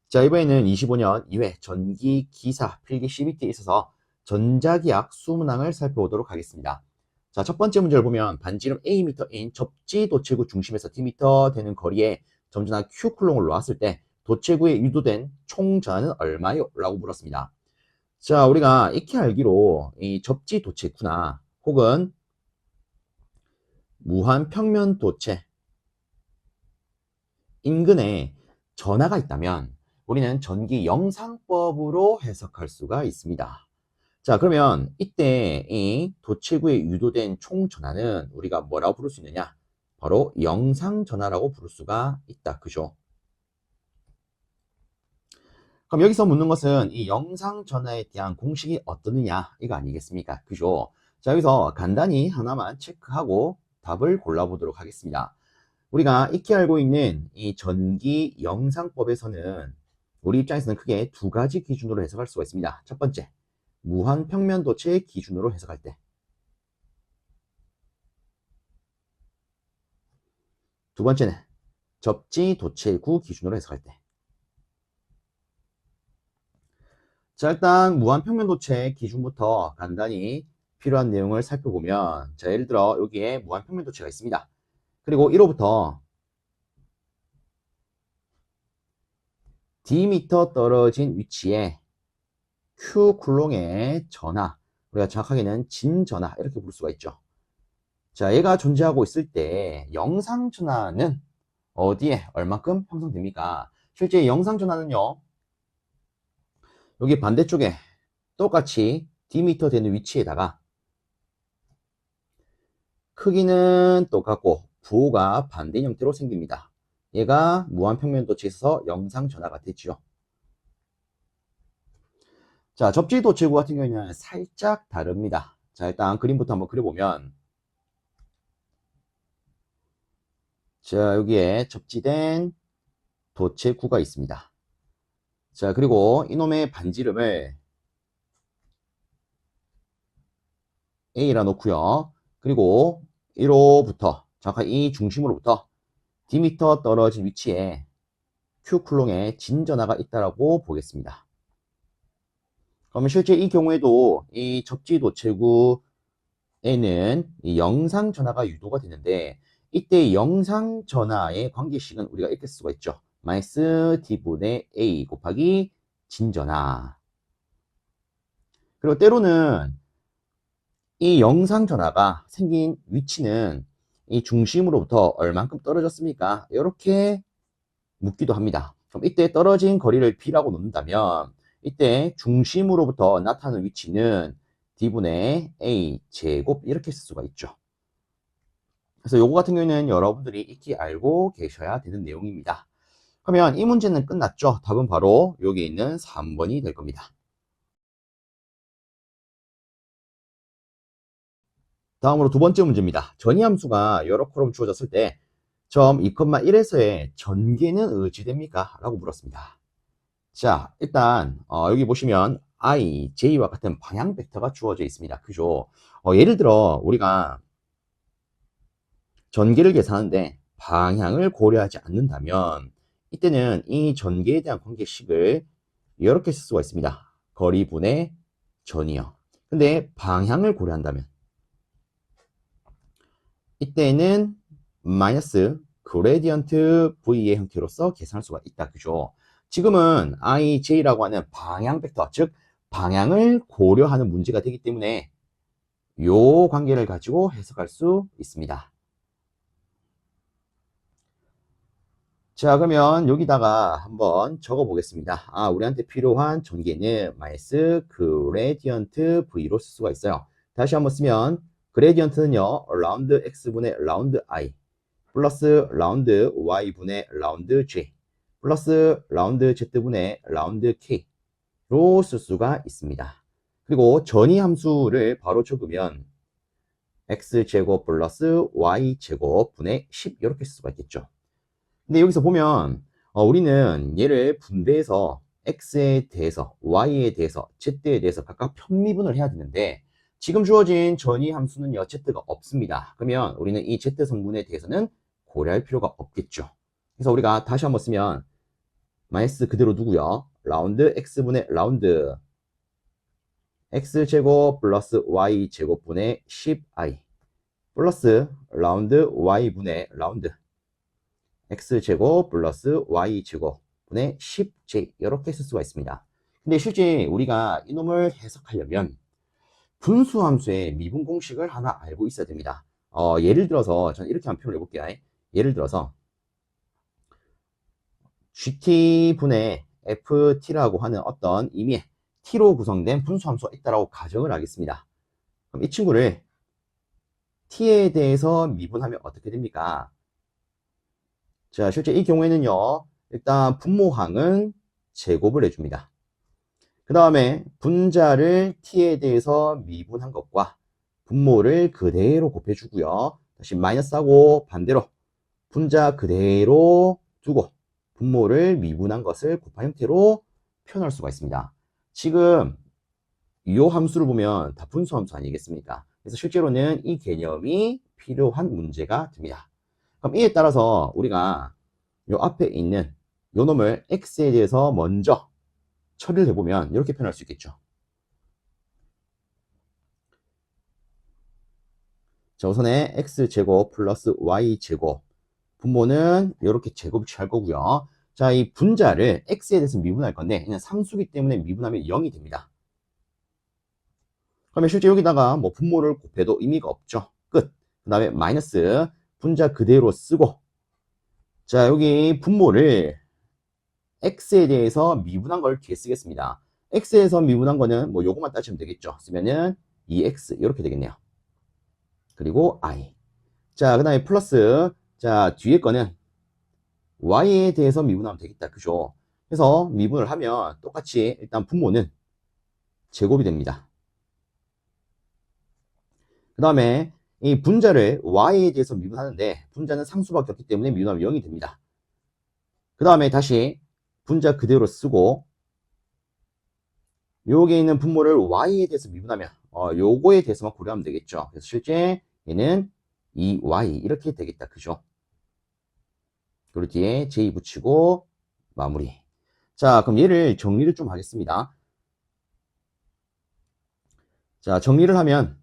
자, 이번에는 25년 2회 전기 기사 필기 CBT에 있어서 전자기학 수문항을 살펴보도록 하겠습니다. 자, 첫 번째 문제를 보면 반지름 Am인 접지 도체구 중심에서 D미터 되는 거리에 점전한 Q쿨롱을 놓았을 때 도체구에 유도된 총 전하는 얼마요? 라고 물었습니다. 자, 우리가 익히 알기로 이 접지 도체구나 혹은 무한 평면 도체 인근에 전하가 있다면 우리는 전기 영상법으로 해석할 수가 있습니다. 자, 그러면 이때 이 도체구에 유도된 총 전하는 우리가 뭐라고 부를 수 있느냐? 바로 영상 전하라고 부를 수가 있다. 그죠? 그럼 여기서 묻는 것은 이 영상 전하에 대한 공식이 어떠느냐? 이거 아니겠습니까? 그죠? 자, 여기서 간단히 하나만 체크하고 답을 골라보도록 하겠습니다. 우리가 익히 알고 있는 이 전기 영상법에서는 우리 입장에서는 크게 두 가지 기준으로 해석할 수가 있습니다. 첫 번째, 무한 평면 도체 기준으로 해석할 때. 두 번째는 접지 도체구 기준으로 해석할 때. 자, 일단 무한 평면 도체 기준부터 간단히 필요한 내용을 살펴보면, 자, 예를 들어 여기에 무한 평면 도체가 있습니다. 그리고 1호부터 D미터 떨어진 위치에 Q 쿨롱의 전하, 우리가 정확하게는 진전하 이렇게 부를 수가 있죠. 자, 얘가 존재하고 있을 때 영상 전하는 어디에 얼마큼 형성됩니까? 실제 영상 전하는요, 여기 반대쪽에 똑같이 D미터 되는 위치에다가 크기는 똑같고 부호가 반대 형태로 생깁니다. 얘가 무한평면 도체에 있어서 영상 전하가 되죠. 자, 접지 도체구 같은 경우에는 살짝 다릅니다. 자, 일단 그림부터 한번 그려보면, 자, 여기에 접지된 도체구가 있습니다. 자, 그리고 이놈의 반지름을 A라 놓고요. 그리고 1호부터 정확하게 이 중심으로부터 D미터 떨어진 위치에 Q 쿨롱의 진전하가 있다라고 보겠습니다. 그러면 실제 이 경우에도 이 접지 도체구에는 이 영상 전하가 유도가 되는데, 이때 영상 전하의 관계식은 우리가 이렇게 쓸 수가 있죠. 마이너스 D분의 A 곱하기 진전하. 그리고 때로는 이 영상 전하가 생긴 위치는 이 중심으로부터 얼만큼 떨어졌습니까? 이렇게 묻기도 합니다. 그럼 이때 떨어진 거리를 B라고 놓는다면 이때 중심으로부터 나타나는 위치는 D분의 A 제곱 이렇게 쓸 수가 있죠. 그래서 요거 같은 경우에는 여러분들이 익히 알고 계셔야 되는 내용입니다. 그러면 이 문제는 끝났죠? 답은 바로 여기 있는 3번이 될 겁니다. 다음으로 두 번째 문제입니다. 전이함수가 여러 콜럼 주어졌을 때 점 2,1에서의 전개는 의지됩니까? 라고 물었습니다. 자, 일단 여기 보시면 I, J와 같은 방향 벡터가 주어져 있습니다. 그죠? 예를 들어 우리가 전개를 계산하는데 방향을 고려하지 않는다면 이때는 이 전개에 대한 관계식을 이렇게 쓸 수가 있습니다. 거리분의 전이요. 근데 방향을 고려한다면 이때는 마이너스 그레디언트 V의 형태로서 계산할 수가 있다. 그죠? 지금은 IJ라고 하는 방향 벡터, 즉 방향을 고려하는 문제가 되기 때문에 이 관계를 가지고 해석할 수 있습니다. 자, 그러면 여기다가 한번 적어 보겠습니다. 우리한테 필요한 전개는 마이너스 그레디언트 V로 쓸 수가 있어요. 다시 한번 쓰면 그레디언트는요, 라운드 X분의 라운드 I 플러스 라운드 Y분의 라운드 J 플러스 라운드 Z분의 라운드 K로 쓸 수가 있습니다. 그리고 전이 함수를 바로 적으면 X제곱 플러스 Y제곱 분의 10 이렇게 쓸 수가 있겠죠. 근데 여기서 보면 우리는 얘를 분배해서 X에 대해서 Y에 대해서 Z에 대해서 각각 편미분을 해야 되는데 지금 주어진 전이 함수는요 Z가 없습니다. 그러면 우리는 이 Z 성분에 대해서는 고려할 필요가 없겠죠. 그래서 우리가 다시 한번 쓰면 마이너스 그대로 두고요. 라운드 x분의 라운드 x제곱 플러스 y제곱분의 10i 플러스 라운드 y분의 라운드 x제곱 플러스 y제곱분의 10j 이렇게 쓸 수가 있습니다. 근데 실제 우리가 이놈을 해석하려면 분수함수의 미분 공식을 하나 알고 있어야 됩니다. 예를 들어서 저는 이렇게 한번 표현을 해볼게요. 예를 들어서 gt분의 ft라고 하는 어떤 의미의 t로 구성된 분수함수가 있다고 가정을 하겠습니다. 그럼 이 친구를 t에 대해서 미분하면 어떻게 됩니까? 자, 실제 이 경우에는요, 일단 분모항은 제곱을 해줍니다. 그 다음에 분자를 t에 대해서 미분한 것과 분모를 그대로 곱해주고요. 다시 마이너스하고 반대로 분자 그대로 두고 분모를 미분한 것을 곱한 형태로 표현할 수가 있습니다. 지금 이 함수를 보면 다 분수함수 아니겠습니까? 그래서 실제로는 이 개념이 필요한 문제가 됩니다. 그럼 이에 따라서 우리가 이 앞에 있는 요 놈을 x에 대해서 먼저 처리를 해보면 이렇게 표현할 수 있겠죠. 자, 우선에 x제곱 플러스 y제곱 분모는 이렇게 제곱을 취할 거고요. 자, 이 분자를 x에 대해서 미분할 건데 그냥 상수기 때문에 미분하면 0이 됩니다. 그러면 실제 여기다가 뭐 분모를 곱해도 의미가 없죠. 끝. 그 다음에 마이너스 분자 그대로 쓰고 자, 여기 분모를 x에 대해서 미분한 걸 뒤에 쓰겠습니다. x에서 미분한 거는 뭐 요것만 따지면 되겠죠. 쓰면은 2x 이렇게 되겠네요. 그리고 i. 자, 그 다음에 플러스 자, 뒤에 거는 y에 대해서 미분하면 되겠다. 그죠? 그래서 미분을 하면 똑같이 일단 분모는 제곱이 됩니다. 그 다음에 이 분자를 y에 대해서 미분하는데 분자는 상수밖에 없기 때문에 미분하면 0이 됩니다. 그 다음에 다시 분자 그대로 쓰고 여기에 있는 분모를 y에 대해서 미분하면 요거에 대해서만 고려하면 되겠죠. 그래서 실제 얘는 2y 이렇게 되겠다. 그죠? 그리고 뒤에 j 붙이고 마무리. 자, 그럼 얘를 정리를 좀 하겠습니다. 자, 정리를 하면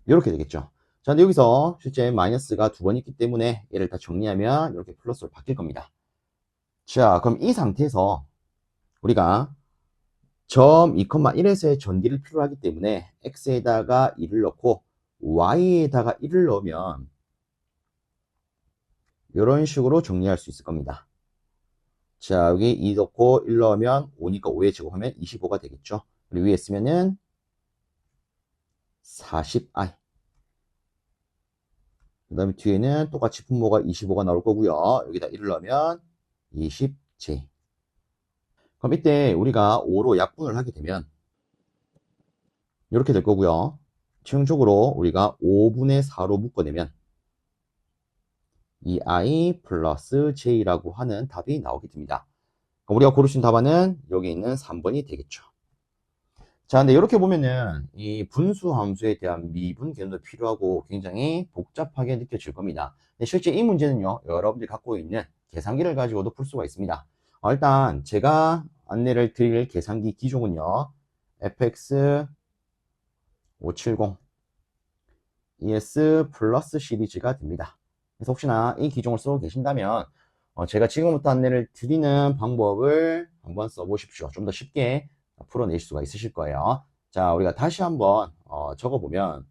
이렇게 되겠죠. 자, 근데 여기서 실제 마이너스가 두 번 있기 때문에 얘를 다 정리하면 이렇게 플러스로 바뀔 겁니다. 자, 그럼 이 상태에서 우리가 점 2,1에서의 전기를 필요로 하기 때문에 x에다가 1을 넣고 y에다가 1을 넣으면 이런 식으로 정리할 수 있을 겁니다. 자, 여기 2 넣고 1 넣으면 5니까 5에 제곱하면 25가 되겠죠. 그리고 위에 쓰면은 40i. 그 다음에 뒤에는 똑같이 분모가 25가 나올 거고요. 여기다 1을 넣으면 20j. 그럼 이때 우리가 5로 약분을 하게 되면 이렇게 될 거고요. 최종적으로 우리가 5분의 4로 묶어내면 이 i 플러스 j라고 하는 답이 나오게 됩니다. 우리가 고르신 답안은 여기 있는 3번이 되겠죠. 자, 근데 이렇게 보면은 이 분수 함수에 대한 미분 개념도 필요하고 굉장히 복잡하게 느껴질 겁니다. 근데 실제 이 문제는요, 여러분들이 갖고 있는 계산기를 가지고도 풀 수가 있습니다. 일단 제가 안내를 드릴 계산기 기종은요, FX 570 ES 플러스 시리즈가 됩니다. 그래서 혹시나 이 기종을 쓰고 계신다면 제가 지금부터 안내를 드리는 방법을 한번 써보십시오. 좀 더 쉽게 풀어낼 수가 있으실 거예요. 자, 우리가 다시 한번 적어보면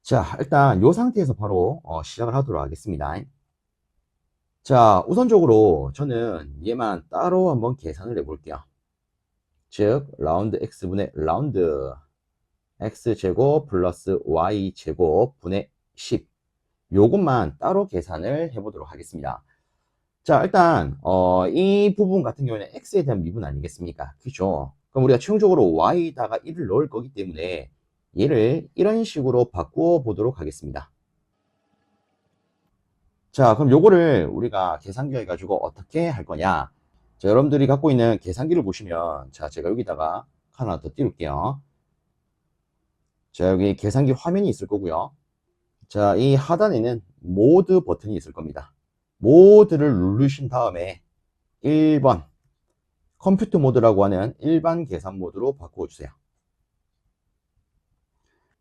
자, 일단 이 상태에서 바로 시작을 하도록 하겠습니다. 자, 우선적으로 저는 얘만 따로 한번 계산을 해볼게요. 즉, 라운드 x분의 라운드 x제곱 플러스 y제곱 분의 10 요것만 따로 계산을 해보도록 하겠습니다. 자, 일단 이 부분 같은 경우에는 x에 대한 미분 아니겠습니까? 그죠? 그럼 우리가 최종적으로 y에다가 1을 넣을 거기 때문에 얘를 이런 식으로 바꾸어 보도록 하겠습니다. 자, 그럼 요거를 우리가 계산기 해가지고 어떻게 할 거냐? 자, 여러분들이 갖고 있는 계산기를 보시면 자, 제가 여기다가 하나 더 띄울게요. 자, 여기 계산기 화면이 있을 거고요. 자, 이 하단에는 모드 버튼이 있을 겁니다. 모드를 누르신 다음에 1번 컴퓨터 모드라고 하는 일반 계산 모드로 바꿔주세요.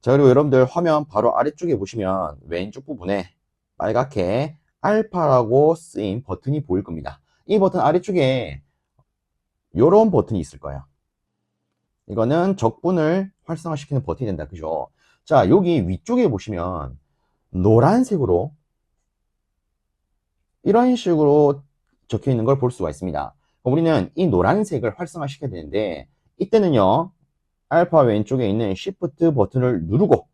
자, 그리고 여러분들 화면 바로 아래쪽에 보시면 왼쪽 부분에 빨갛게 알파라고 쓰인 버튼이 보일 겁니다. 이 버튼 아래쪽에 이런 버튼이 있을 거예요. 이거는 적분을 활성화시키는 버튼이 된다. 그죠? 자, 여기 위쪽에 보시면 노란색으로 이런 식으로 적혀 있는 걸 볼 수가 있습니다. 우리는 이 노란색을 활성화시켜야 되는데 이때는요, 알파 왼쪽에 있는 Shift 버튼을 누르고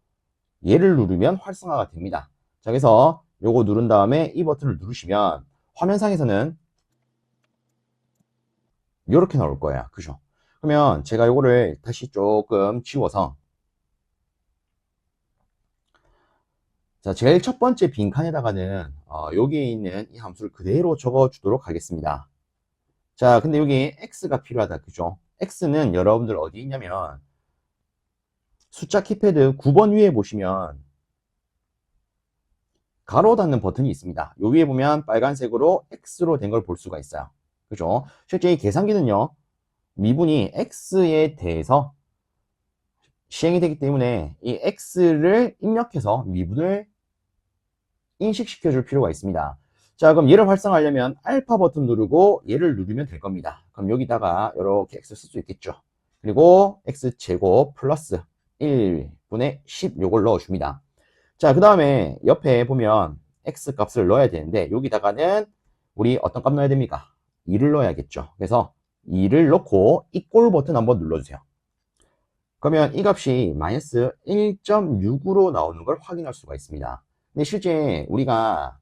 얘를 누르면 활성화가 됩니다. 자, 그래서 요거 누른 다음에 이 버튼을 누르시면 화면상에서는 이렇게 나올 거예요. 그죠? 그러면 제가 요거를 다시 조금 지워서, 자, 제일 첫 번째 빈칸에다가는 여기에 있는 이 함수를 그대로 적어 주도록 하겠습니다. 자, 근데 여기 x가 필요하다. 그죠? x는 여러분들 어디 있냐면 숫자 키패드 9번 위에 보시면 가로 닫는 버튼이 있습니다. 요 위에 보면 빨간색으로 x로 된 걸 볼 수가 있어요. 그죠? 실제 이 계산기는요, 미분이 x에 대해서 시행이 되기 때문에 이 x를 입력해서 미분을 인식시켜 줄 필요가 있습니다. 자, 그럼 얘를 활성화하려면 알파 버튼 누르고 얘를 누르면 될 겁니다. 그럼 여기다가 이렇게 x 쓸 수 있겠죠. 그리고 x제곱 플러스 1분의 10 요걸 넣어줍니다. 자, 그 다음에 옆에 보면 x 값을 넣어야 되는데 여기다가는 우리 어떤 값 넣어야 됩니까? 2를 넣어야겠죠. 그래서 2를 넣고 이꼴 버튼 한번 눌러주세요. 그러면 이 값이 마이너스 1.6으로 나오는 걸 확인할 수가 있습니다. 근데 실제 우리가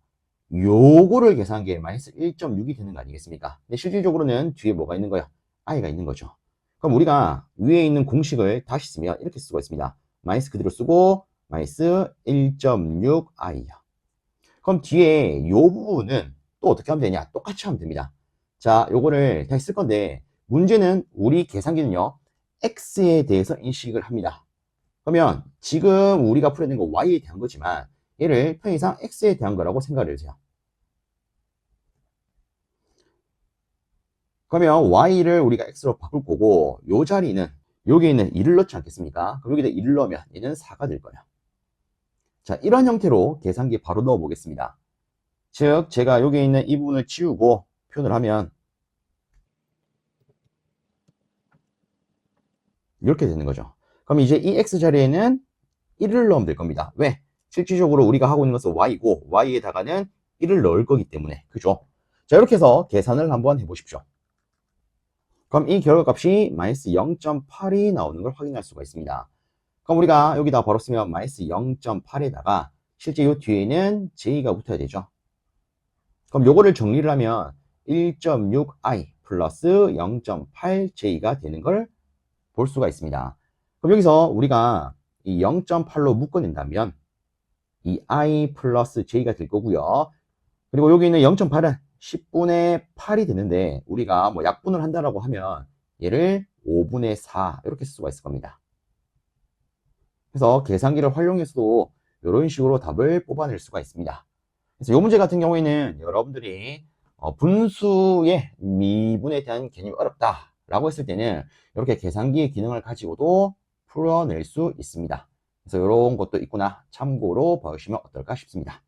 요거를 계산한 게 마이너스 1.6이 되는 거 아니겠습니까? 근데 실질적으로는 뒤에 뭐가 있는 거예요? i가 있는 거죠. 그럼 우리가 위에 있는 공식을 다시 쓰면 이렇게 쓸 수가 있습니다. 마이너스 그대로 쓰고 마이너스 1.6i요. 그럼 뒤에 요 부분은 또 어떻게 하면 되냐? 똑같이 하면 됩니다. 자, 요거를 다시 쓸 건데 문제는 우리 계산기는요, x에 대해서 인식을 합니다. 그러면 지금 우리가 풀어낸 거 y에 대한 거지만 얘를 편의상 x에 대한 거라고 생각을 해주세요. 그러면 y를 우리가 x로 바꿀 거고 요 자리는 여기 있는 2를 넣지 않겠습니까? 그럼 여기다 2를 넣으면 얘는 4가 될 거예요. 자, 이런 형태로 계산기에 바로 넣어 보겠습니다. 즉 제가 여기 있는 이 부분을 지우고 표현을 하면 이렇게 되는 거죠. 그럼 이제 이 x 자리에는 1을 넣으면 될 겁니다. 왜? 실질적으로 우리가 하고 있는 것은 y고 y에다가는 1을 넣을 거기 때문에. 그죠? 자, 이렇게 해서 계산을 한번 해보십시오. 그럼 이 결과값이 마이너스 0.8이 나오는 걸 확인할 수가 있습니다. 그럼 우리가 여기다 바로 쓰면 마이너스 0.8에다가 실제 이 뒤에는 j가 붙어야 되죠. 그럼 요거를 정리를 하면 1.6i 플러스 0.8j가 되는 걸 볼 수가 있습니다. 그럼 여기서 우리가 이 0.8로 묶어낸다면 이 i 플러스 j가 될 거고요. 그리고 여기 있는 0.8은 10분의 8이 되는데 우리가 뭐 약분을 한다라고 하면 얘를 5분의 4 이렇게 쓸 수가 있을 겁니다. 그래서 계산기를 활용해서도 이런 식으로 답을 뽑아낼 수가 있습니다. 그래서 이 문제 같은 경우에는 여러분들이 분수의 미분에 대한 개념이 어렵다라고 했을 때는 이렇게 계산기의 기능을 가지고도 풀어낼 수 있습니다. 그래서 이런 것도 있구나 참고로 봐주시면 어떨까 싶습니다.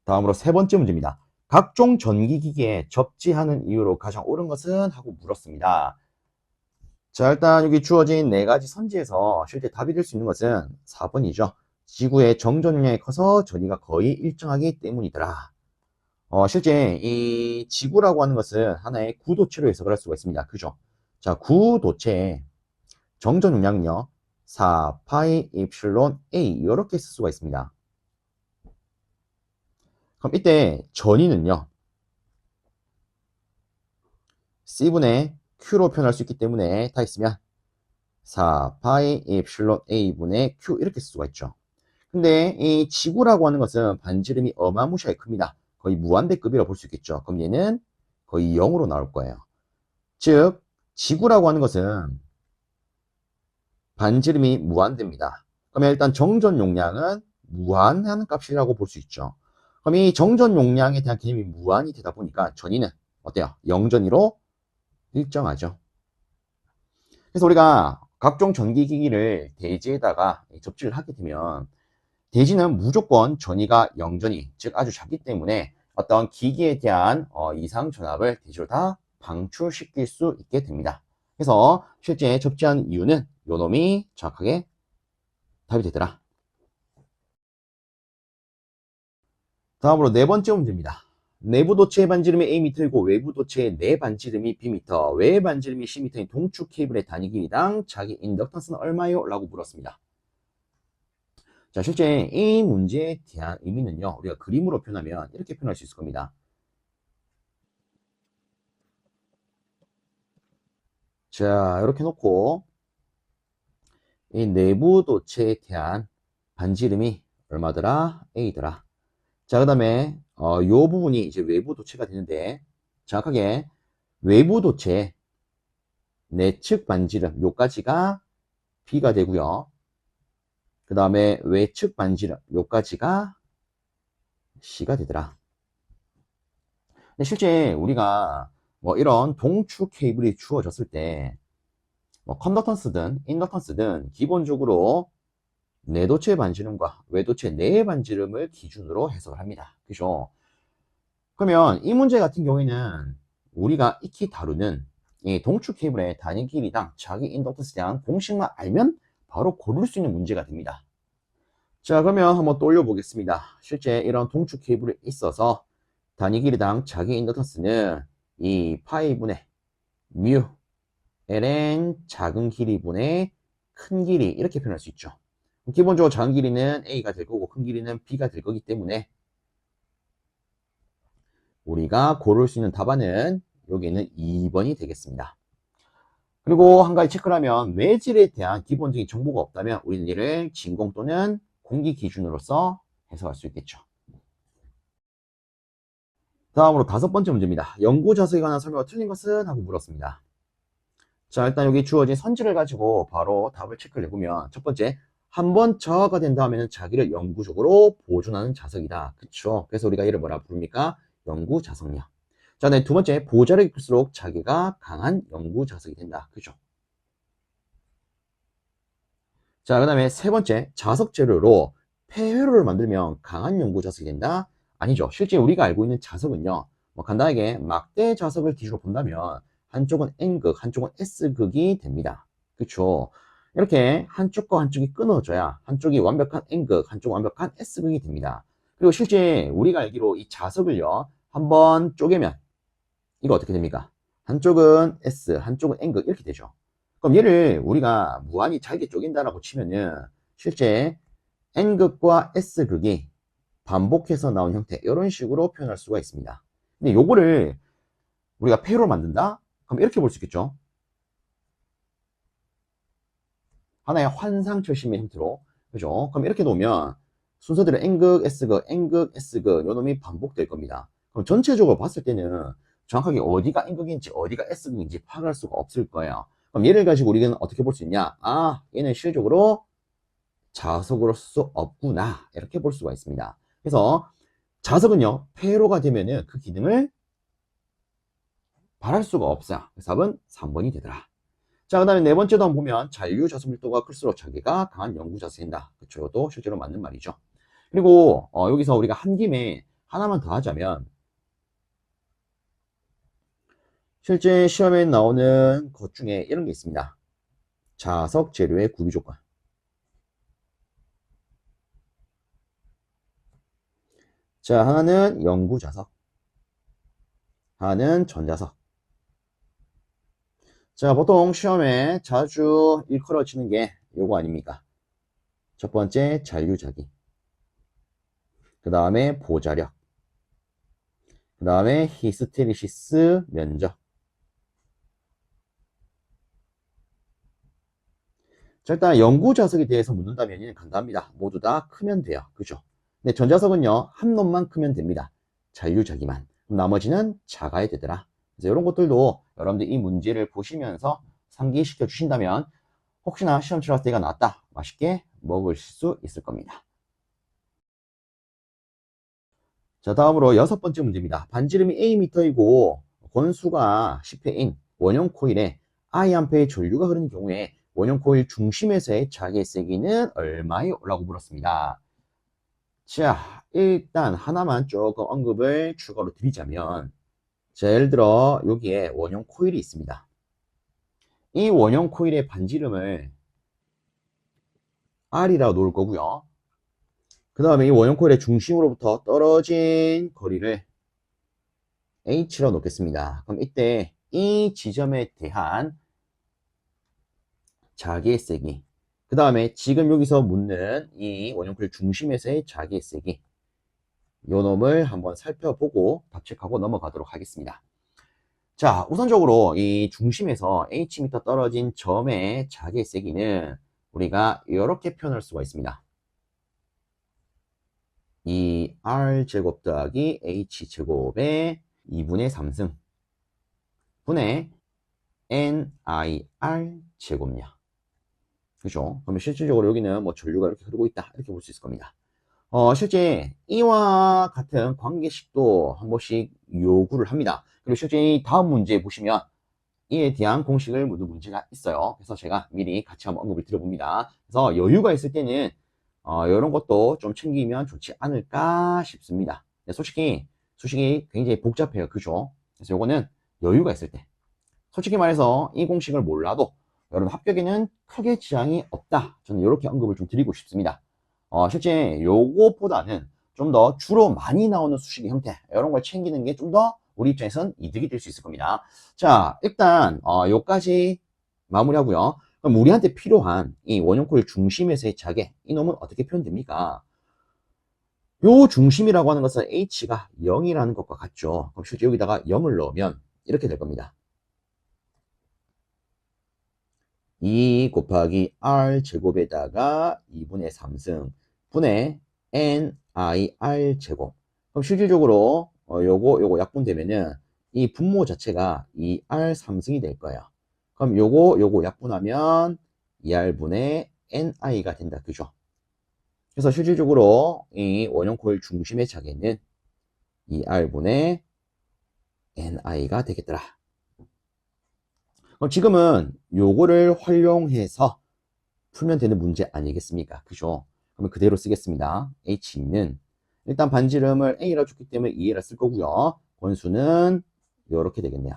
다음으로 세 번째 문제입니다. 각종 전기기기에 접지하는 이유로 가장 옳은 것은? 하고 물었습니다. 자, 일단 여기 주어진 네 가지 선지에서 실제 답이 될 수 있는 것은 4번이죠. 지구의 정전 용량이 커서 전위가 거의 일정하기 때문이더라. 실제 이 지구라고 하는 것은 하나의 구도체로 해석을 할 수가 있습니다. 그죠? 자, 구도체의 정전 용량은요, 4파이 입실론 A 이렇게 쓸 수가 있습니다. 그럼 이때 전위는요, C분의 Q로 표현할 수 있기 때문에 다 있으면 4파이 입실론 A분의 Q 이렇게 쓸 수가 있죠. 근데 이 지구라고 하는 것은 반지름이 어마무시하게 큽니다. 거의 무한대급이라고 볼 수 있겠죠. 그럼 얘는 거의 0으로 나올 거예요. 즉 지구라고 하는 것은 반지름이 무한대입니다. 그러면 일단 정전 용량은 무한한 값이라고 볼 수 있죠. 그럼 이 정전 용량에 대한 개념이 무한이 되다 보니까 전위는 어때요? 0전위로 일정하죠. 그래서 우리가 각종 전기기기를 대지에다가 접지를 하게 되면 대지는 무조건 전위가 0전위, 즉 아주 작기 때문에 어떤 기기에 대한 이상 전압을 대지로 다 방출시킬 수 있게 됩니다. 그래서 실제 접지한 이유는 요놈이 정확하게 답이 되더라. 다음으로 네 번째 문제입니다. 내부 도체의 반지름이 Am이고 외부 도체의 내 반지름이 Bm, 외 반지름이 Cm인 동축 케이블의 단위 길이당 자기 인덕턴스는 얼마요? 라고 물었습니다. 자, 실제 이 문제에 대한 의미는요, 우리가 그림으로 표현하면 이렇게 표현할 수 있을 겁니다. 자, 이렇게 놓고 이 내부 도체에 대한 반지름이 얼마더라? A더라. 자, 그 다음에 요 부분이 이제 외부 도체가 되는데 정확하게 외부 도체 내측 반지름 요까지가 B가 되고요. 그 다음에 외측 반지름 요까지가 C가 되더라. 근데 실제 우리가 뭐 이런 동축 케이블이 주어졌을 때 뭐 컨덕턴스든 인덕턴스든 기본적으로 내도체 반지름과 외도체 내의 반지름을 기준으로 해석을 합니다. 그죠? 그러면 이 문제 같은 경우에는 우리가 익히 다루는 이 동축 케이블의 단위 길이당 자기 인덕턴스에 대한 공식만 알면 바로 고를 수 있는 문제가 됩니다. 자, 그러면 한번 또 올려보겠습니다. 실제 이런 동축 케이블에 있어서 단위 길이당 자기 인덕턴스는 이 파이분의 뮤 ln 작은 길이분의 큰 길이 이렇게 표현할 수 있죠. 기본적으로 작은 길이는 A가 될 거고 큰 길이는 B가 될 거기 때문에 우리가 고를 수 있는 답안은 여기는 2번이 되겠습니다. 그리고 한 가지 체크를 하면 외질에 대한 기본적인 정보가 없다면 우리는 이를 진공 또는 공기 기준으로서 해석할 수 있겠죠. 다음으로 다섯 번째 문제입니다. 연구 자석에 관한 설명과 틀린 것은? 하고 물었습니다. 자, 일단 여기 주어진 선지를 가지고 바로 답을 체크를 해보면 첫 번째, 한번 저하가 된 다음에는 자기를 영구적으로 보존하는 자석이다. 그쵸? 그래서 우리가 이를 뭐라 부릅니까? 영구 자석력. 자, 네, 두 번째, 보자력이 클수록 자기가 강한 영구 자석이 된다. 그죠? 자, 그 다음에 세 번째, 자석 재료로 폐회로를 만들면 강한 영구 자석이 된다. 아니죠. 실제 우리가 알고 있는 자석은요, 뭐 간단하게 막대 자석을 기준으로 본다면 한쪽은 N극, 한쪽은 S극이 됩니다. 그쵸? 이렇게 한쪽과 한쪽이 끊어져야 한쪽이 완벽한 N극, 한쪽 완벽한 S극이 됩니다. 그리고 실제 우리가 알기로 이 자석을요, 한번 쪼개면 이거 어떻게 됩니까? 한쪽은 S, 한쪽은 N극 이렇게 되죠. 그럼 얘를 우리가 무한히 잘게 쪼갠다라고 치면은 실제 N극과 S극이 반복해서 나온 형태 이런 식으로 표현할 수가 있습니다. 근데 요거를 우리가 폐로 만든다? 그럼 이렇게 볼 수 있겠죠. 하나의 환상철심의 형태로. 그죠? 그럼 이렇게 놓으면 순서대로 N극, S극, N극, S극 요 놈이 반복될 겁니다. 그럼 전체적으로 봤을 때는 정확하게 어디가 N극인지 어디가 S극인지 파악할 수가 없을 거예요. 그럼 얘를 가지고 우리는 어떻게 볼 수 있냐? 아, 얘는 실질적으로 자석으로 쓸 수 없구나. 이렇게 볼 수가 있습니다. 그래서 자석은요, 폐로가 되면은 그 기능을 발할 수가 없어요. 그래서 답은 3번이 되더라. 자, 그 다음에 네 번째도 한번 보면 잔류 자석 밀도가 클수록 자기가 강한 영구 자석이 된다. 그쵸? 또 실제로 맞는 말이죠. 그리고 여기서 우리가 한 김에 하나만 더 하자면 실제 시험에 나오는 것 중에 이런 게 있습니다. 자석 재료의 구비 조건. 자, 하나는 영구 자석, 하나는 전자석. 자, 보통 시험에 자주 일컬어지는 게 요거 아닙니까? 첫 번째 잔류자기, 그 다음에 보자력, 그 다음에 히스테리시스 면적. 자, 일단 영구 자석에 대해서 묻는다면 간단합니다. 모두 다 크면 돼요. 그죠? 근데 전자석은요, 한 놈만 크면 됩니다. 잔류자기만. 나머지는 작아야 되더라. 그래서 이런 것들도 여러분들 이 문제를 보시면서 상기시켜 주신다면 혹시나 시험 치러왔을 때가 나왔다. 맛있게 먹을 수 있을 겁니다. 자, 다음으로 6번째 문제입니다. 반지름이 Am이고 권수가 10회인 원형 코일에 Iampe의 전류가 흐르는 경우에 원형 코일 중심에서의 자기의 세기는 얼마요? 라고 물었습니다. 자, 일단 하나만 조금 언급을 추가로 드리자면, 자, 예를 들어 여기에 원형 코일이 있습니다. 이 원형 코일의 반지름을 R이라고 놓을 거고요. 그 다음에 이 원형 코일의 중심으로부터 떨어진 거리를 H라고 놓겠습니다. 그럼 이때 이 지점에 대한 자기의 세기, 그 다음에 지금 여기서 묻는 이 원형 코일 중심에서의 자기의 세기, 요 놈을 한번 살펴보고 답책하고 넘어가도록 하겠습니다. 자, 우선적으로 이 중심에서 Hm 떨어진 점의 자기의 세기는 우리가 이렇게 표현할 수가 있습니다. 이 R제곱 더하기 H제곱의 2분의 3승 분의 NIR 제곱량. 그죠? 그러면 실질적으로 여기는 뭐 전류가 이렇게 흐르고 있다. 이렇게 볼 수 있을 겁니다. 실제 이와 같은 관계식도 한 번씩 요구를 합니다. 그리고 실제 이 다음 문제 보시면 이에 대한 공식을 묻는 문제가 있어요. 그래서 제가 미리 같이 한번 언급을 드려봅니다. 그래서 여유가 있을 때는 이런 것도 좀 챙기면 좋지 않을까 싶습니다. 솔직히 굉장히 복잡해요. 그죠? 그래서 요거는 여유가 있을 때. 솔직히 말해서 이 공식을 몰라도 여러분 합격에는 크게 지장이 없다. 저는 이렇게 언급을 좀 드리고 싶습니다. 실제 요거보다는 좀 더 주로 많이 나오는 수식의 형태, 이런 걸 챙기는 게 좀 더 우리 입장에선 이득이 될 수 있을 겁니다. 자, 일단 요까지 마무리하고요. 그럼 우리한테 필요한 이 원형 코일 중심에서의 자개, 이 놈은 어떻게 표현됩니까? 요 중심이라고 하는 것은 H가 0이라는 것과 같죠. 그럼 실제 여기다가 0을 넣으면 이렇게 될 겁니다. 2 곱하기 R 제곱에다가 2분의 3승 분의 NIR 제곱. 그럼 실질적으로 요거 약분되면은 이 분모 자체가 2R 3승이 될 거예요. 그럼 요거 약분하면 2R분의 NI가 된다. 그죠? 그래서 실질적으로 이 원형 코일 중심의 자개는 2R분의 NI가 되겠더라. 그럼 지금은 요거를 활용해서 풀면 되는 문제 아니겠습니까? 그죠? 그러면 그대로 쓰겠습니다. H는 일단 반지름을 A라 줬기 때문에 2A라 쓸 거고요. 권수는 요렇게 되겠네요.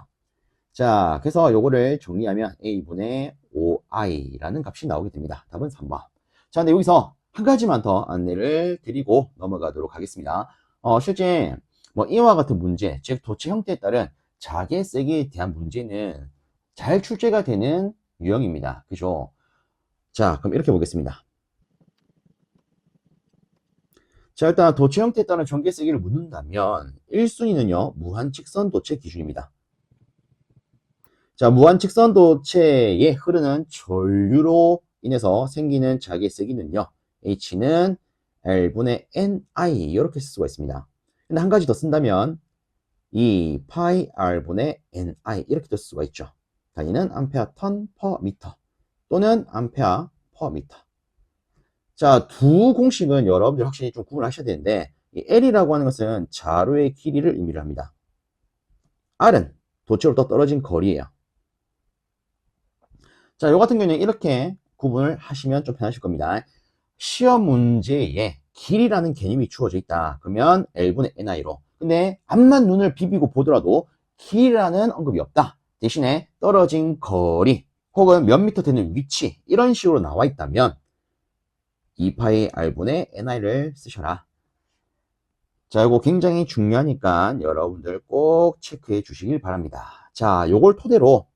자, 그래서 요거를 정리하면 A분의 5I라는 값이 나오게 됩니다. 답은 3번. 자, 근데 여기서 한 가지만 더 안내를 드리고 넘어가도록 하겠습니다. 실제 뭐 이와 같은 문제, 즉 도체 형태에 따른 자개 세기에 대한 문제는 잘 출제가 되는 유형입니다. 그죠? 자, 그럼 이렇게 보겠습니다. 자, 일단 도체 형태에 따른 전개 세기를 묻는다면 1순위는요, 무한직선 도체 기준입니다. 자, 무한직선 도체에 흐르는 전류로 인해서 생기는 자개 세기는요, H는 L분의 NI 이렇게 쓸 수가 있습니다. 근데 한 가지 더 쓴다면 이 파이 R분의 NI 이렇게 쓸 수가 있죠. 단위는 암페어 턴 퍼 미터 또는 암페어 퍼 미터. 자, 두 공식은 여러분들 확실히 좀 구분하셔야 되는데 이 L이라고 하는 것은 자루의 길이를 의미를 합니다. R은 도체로부터 떨어진 거리예요. 자, 요 같은 경우는 이렇게 구분을 하시면 좀 편하실 겁니다. 시험 문제에 길이라는 개념이 주어져 있다. 그러면 L분의 NI로. 근데 앞만 눈을 비비고 보더라도 길이라는 언급이 없다. 대신에 떨어진 거리 혹은 몇 미터 되는 위치 이런 식으로 나와 있다면 2파이 R분의 NI를 쓰셔라. 자, 이거 굉장히 중요하니까 여러분들 꼭 체크해 주시길 바랍니다. 자, 요걸 토대로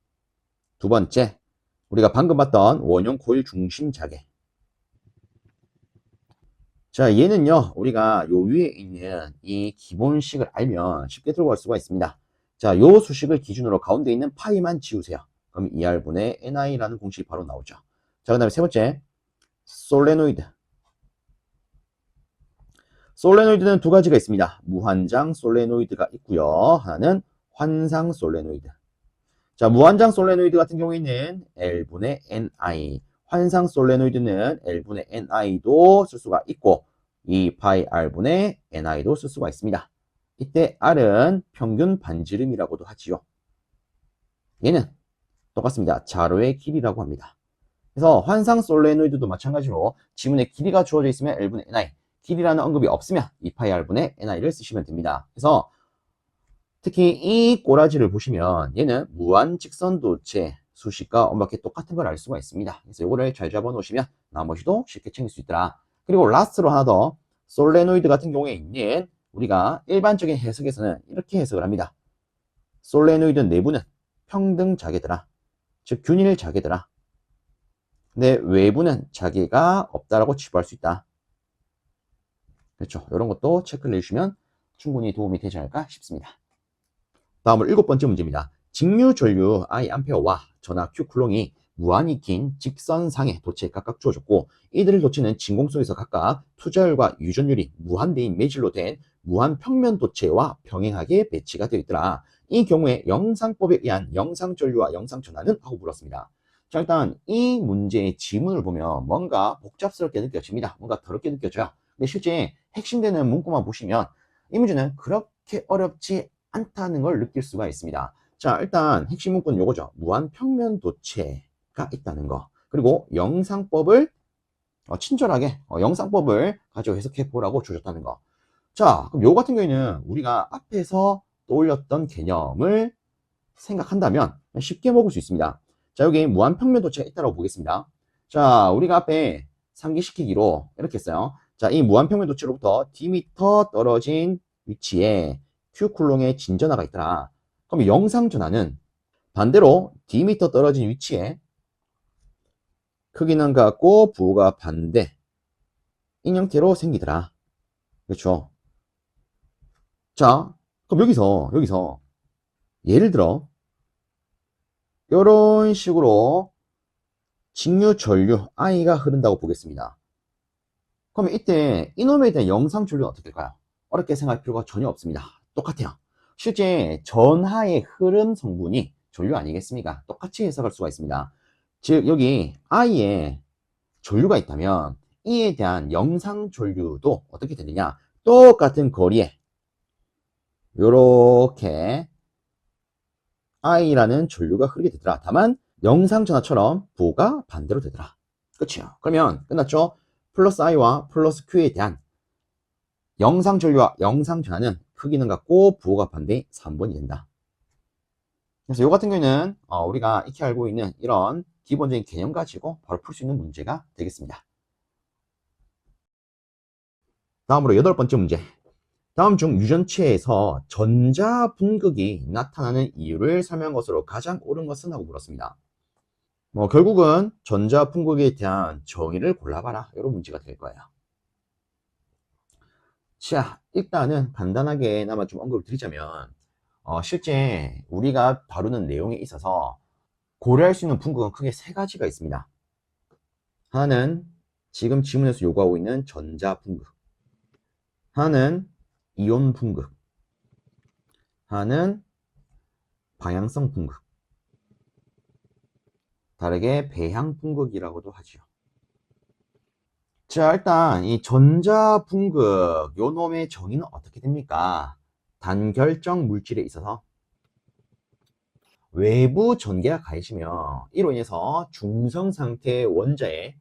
두 번째 우리가 방금 봤던 원형 코일 중심 자개. 자, 얘는요, 우리가 요 위에 있는 이 기본식을 알면 쉽게 들어갈 수가 있습니다. 자, 요 수식을 기준으로 가운데 있는 파이만 지우세요. 그럼 2R분의 NI라는 공식이 바로 나오죠. 자, 그 다음에 세 번째, 솔레노이드. 솔레노이드는 두 가지가 있습니다. 무한장 솔레노이드가 있고요. 하나는 환상 솔레노이드. 자, 무한장 솔레노이드 같은 경우에는 L분의 NI, 환상 솔레노이드는 L분의 NI도 쓸 수가 있고 2파이 R분의 NI도 쓸 수가 있습니다. 이때 R은 평균 반지름이라고도 하지요. 얘는 똑같습니다. 자로의 길이라고 합니다. 그래서 환상 솔레노이드도 마찬가지로 지문에 길이가 주어져 있으면 L분의 NI, 길이라는 언급이 없으면 2파이 R분의 NI를 쓰시면 됩니다. 그래서 특히 이 꼬라지를 보시면 얘는 무한 직선도체 수식과 엄격히 똑같은 걸 알 수가 있습니다. 그래서 이거를 잘 잡아 놓으시면 나머지도 쉽게 챙길 수 있더라. 그리고 라스트로 하나 더, 솔레노이드 같은 경우에 있는 우리가 일반적인 해석에서는 이렇게 해석을 합니다. 솔레노이드 내부는 평등 자개더라. 즉 균일 자개더라. 근데 외부는 자개가 없다라고 치부할 수 있다. 그렇죠. 이런 것도 체크를 해주시면 충분히 도움이 되지 않을까 싶습니다. 다음으로 7번째 문제입니다. 직류, 전류, I 암페어와 전하 Q 쿨롱이 무한히 긴 직선상의 도체에 각각 주어졌고 이들의 도체는 진공 속에서 각각 투자율과 유전율이 무한대인 매질로 된 무한 평면 도체와 병행하게 배치가 되어 있더라. 이 경우에 영상법에 의한 영상 전류와 영상 전하는 하고 물었습니다. 자, 일단 이 문제의 지문을 보면 뭔가 복잡스럽게 느껴집니다. 뭔가 더럽게 느껴져요. 근데 실제 핵심되는 문구만 보시면 이 문제는 그렇게 어렵지 않다는 걸 느낄 수가 있습니다. 자, 일단 핵심 문구는 요거죠. 무한 평면 도체가 있다는 거. 그리고 영상법을 친절하게 영상법을 가지고 해석해 보라고 주셨다는 거. 자, 그럼 요 같은 경우에는 우리가 앞에서 떠올렸던 개념을 생각한다면 쉽게 먹을 수 있습니다. 자, 여기 무한 평면 도체가 있다고 보겠습니다. 자, 우리가 앞에 상기시키기로 이렇게 했어요. 자, 이 무한 평면 도체로부터 D미터 떨어진 위치에 Q 쿨롱의 진전하가 있더라. 그럼 영상 전하는 반대로 D미터 떨어진 위치에 크기는 같고 부호가 반대 인 형태로 생기더라. 그렇죠? 자, 그럼 여기서 예를 들어 이런 식으로 직류, 전류, I가 흐른다고 보겠습니다. 그러면 이때 이놈에 대한 영상 전류는 어떻게 될까요? 어렵게 생각할 필요가 전혀 없습니다. 똑같아요. 실제 전하의 흐름 성분이 전류 아니겠습니까? 똑같이 해석할 수가 있습니다. 즉 여기 I에 전류가 있다면 이에 대한 영상 전류도 어떻게 되느냐? 똑같은 거리에 이렇게 I라는 전류가 흐르게 되더라. 다만 영상 전하처럼 부호가 반대로 되더라. 끝이요. 그러면 끝났죠? 플러스 I와 플러스 Q에 대한 영상 전류와 영상 전하는 크기는 같고 부호가 반대 3번이 된다. 그래서 이 같은 경우에는 우리가 익히 알고 있는 이런 기본적인 개념 가지고 바로 풀 수 있는 문제가 되겠습니다. 다음으로 8번째 문제. 다음 중 유전체에서 전자분극이 나타나는 이유를 설명한 것으로 가장 옳은 것은? 하고 물었습니다. 결국은 전자분극에 대한 정의를 골라봐라. 이런 문제가 될 거예요. 자, 일단은 간단하게나마 좀 언급을 드리자면 실제 우리가 다루는 내용에 있어서 고려할 수 있는 분극은 크게 3가지가 있습니다. 하나는 지금 지문에서 요구하고 있는 전자분극, 하나는 이온 분극, 하나는 방향성 분극, 다르게 배향 분극이라고도 하죠. 자, 일단 이 전자분극 요 놈의 정의는 어떻게 됩니까? 단결정 물질에 있어서 외부 전개가 가해지면 이로 인해서 중성 상태의 원자의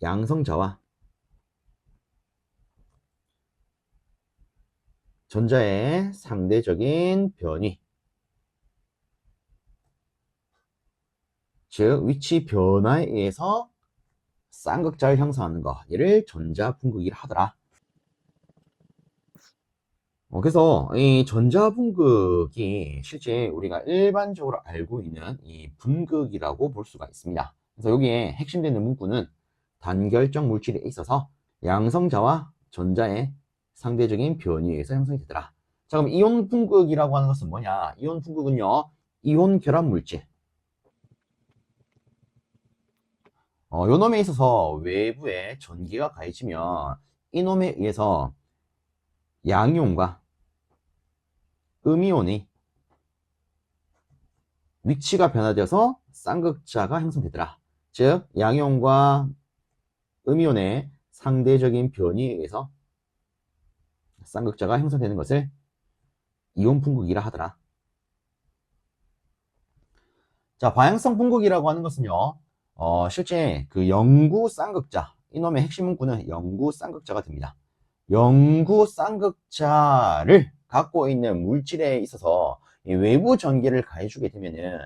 양성자와 전자의 상대적인 변이, 즉 위치 변화에 의해서 쌍극자를 형성하는 거, 얘를 전자분극이라 하더라. 그래서 이 전자분극이 실제 우리가 일반적으로 알고 있는 이 분극이라고 볼 수가 있습니다. 그래서 여기에 핵심되는 문구는 단결적 물질에 있어서 양성자와 전자의 상대적인 변이에 의해서 형성이 되더라. 자, 그럼 이온 분극이라고 하는 것은 뭐냐? 이온 분극은요, 이온 결합 물질. 요 놈에 있어서 외부에 전기가 가해지면 이놈에 의해서 양이온과 음이온이 위치가 변화되어서 쌍극자가 형성되더라. 즉 양이온과 음이온의 상대적인 변이에 의해서 쌍극자가 형성되는 것을 이온 분극이라 하더라. 자, 방향성 분극이라고 하는 것은요, 실제 그 영구 쌍극자, 이놈의 핵심 문구는 영구 쌍극자가 됩니다. 영구 쌍극자를 갖고 있는 물질에 있어서 외부 전개를 가해주게 되면은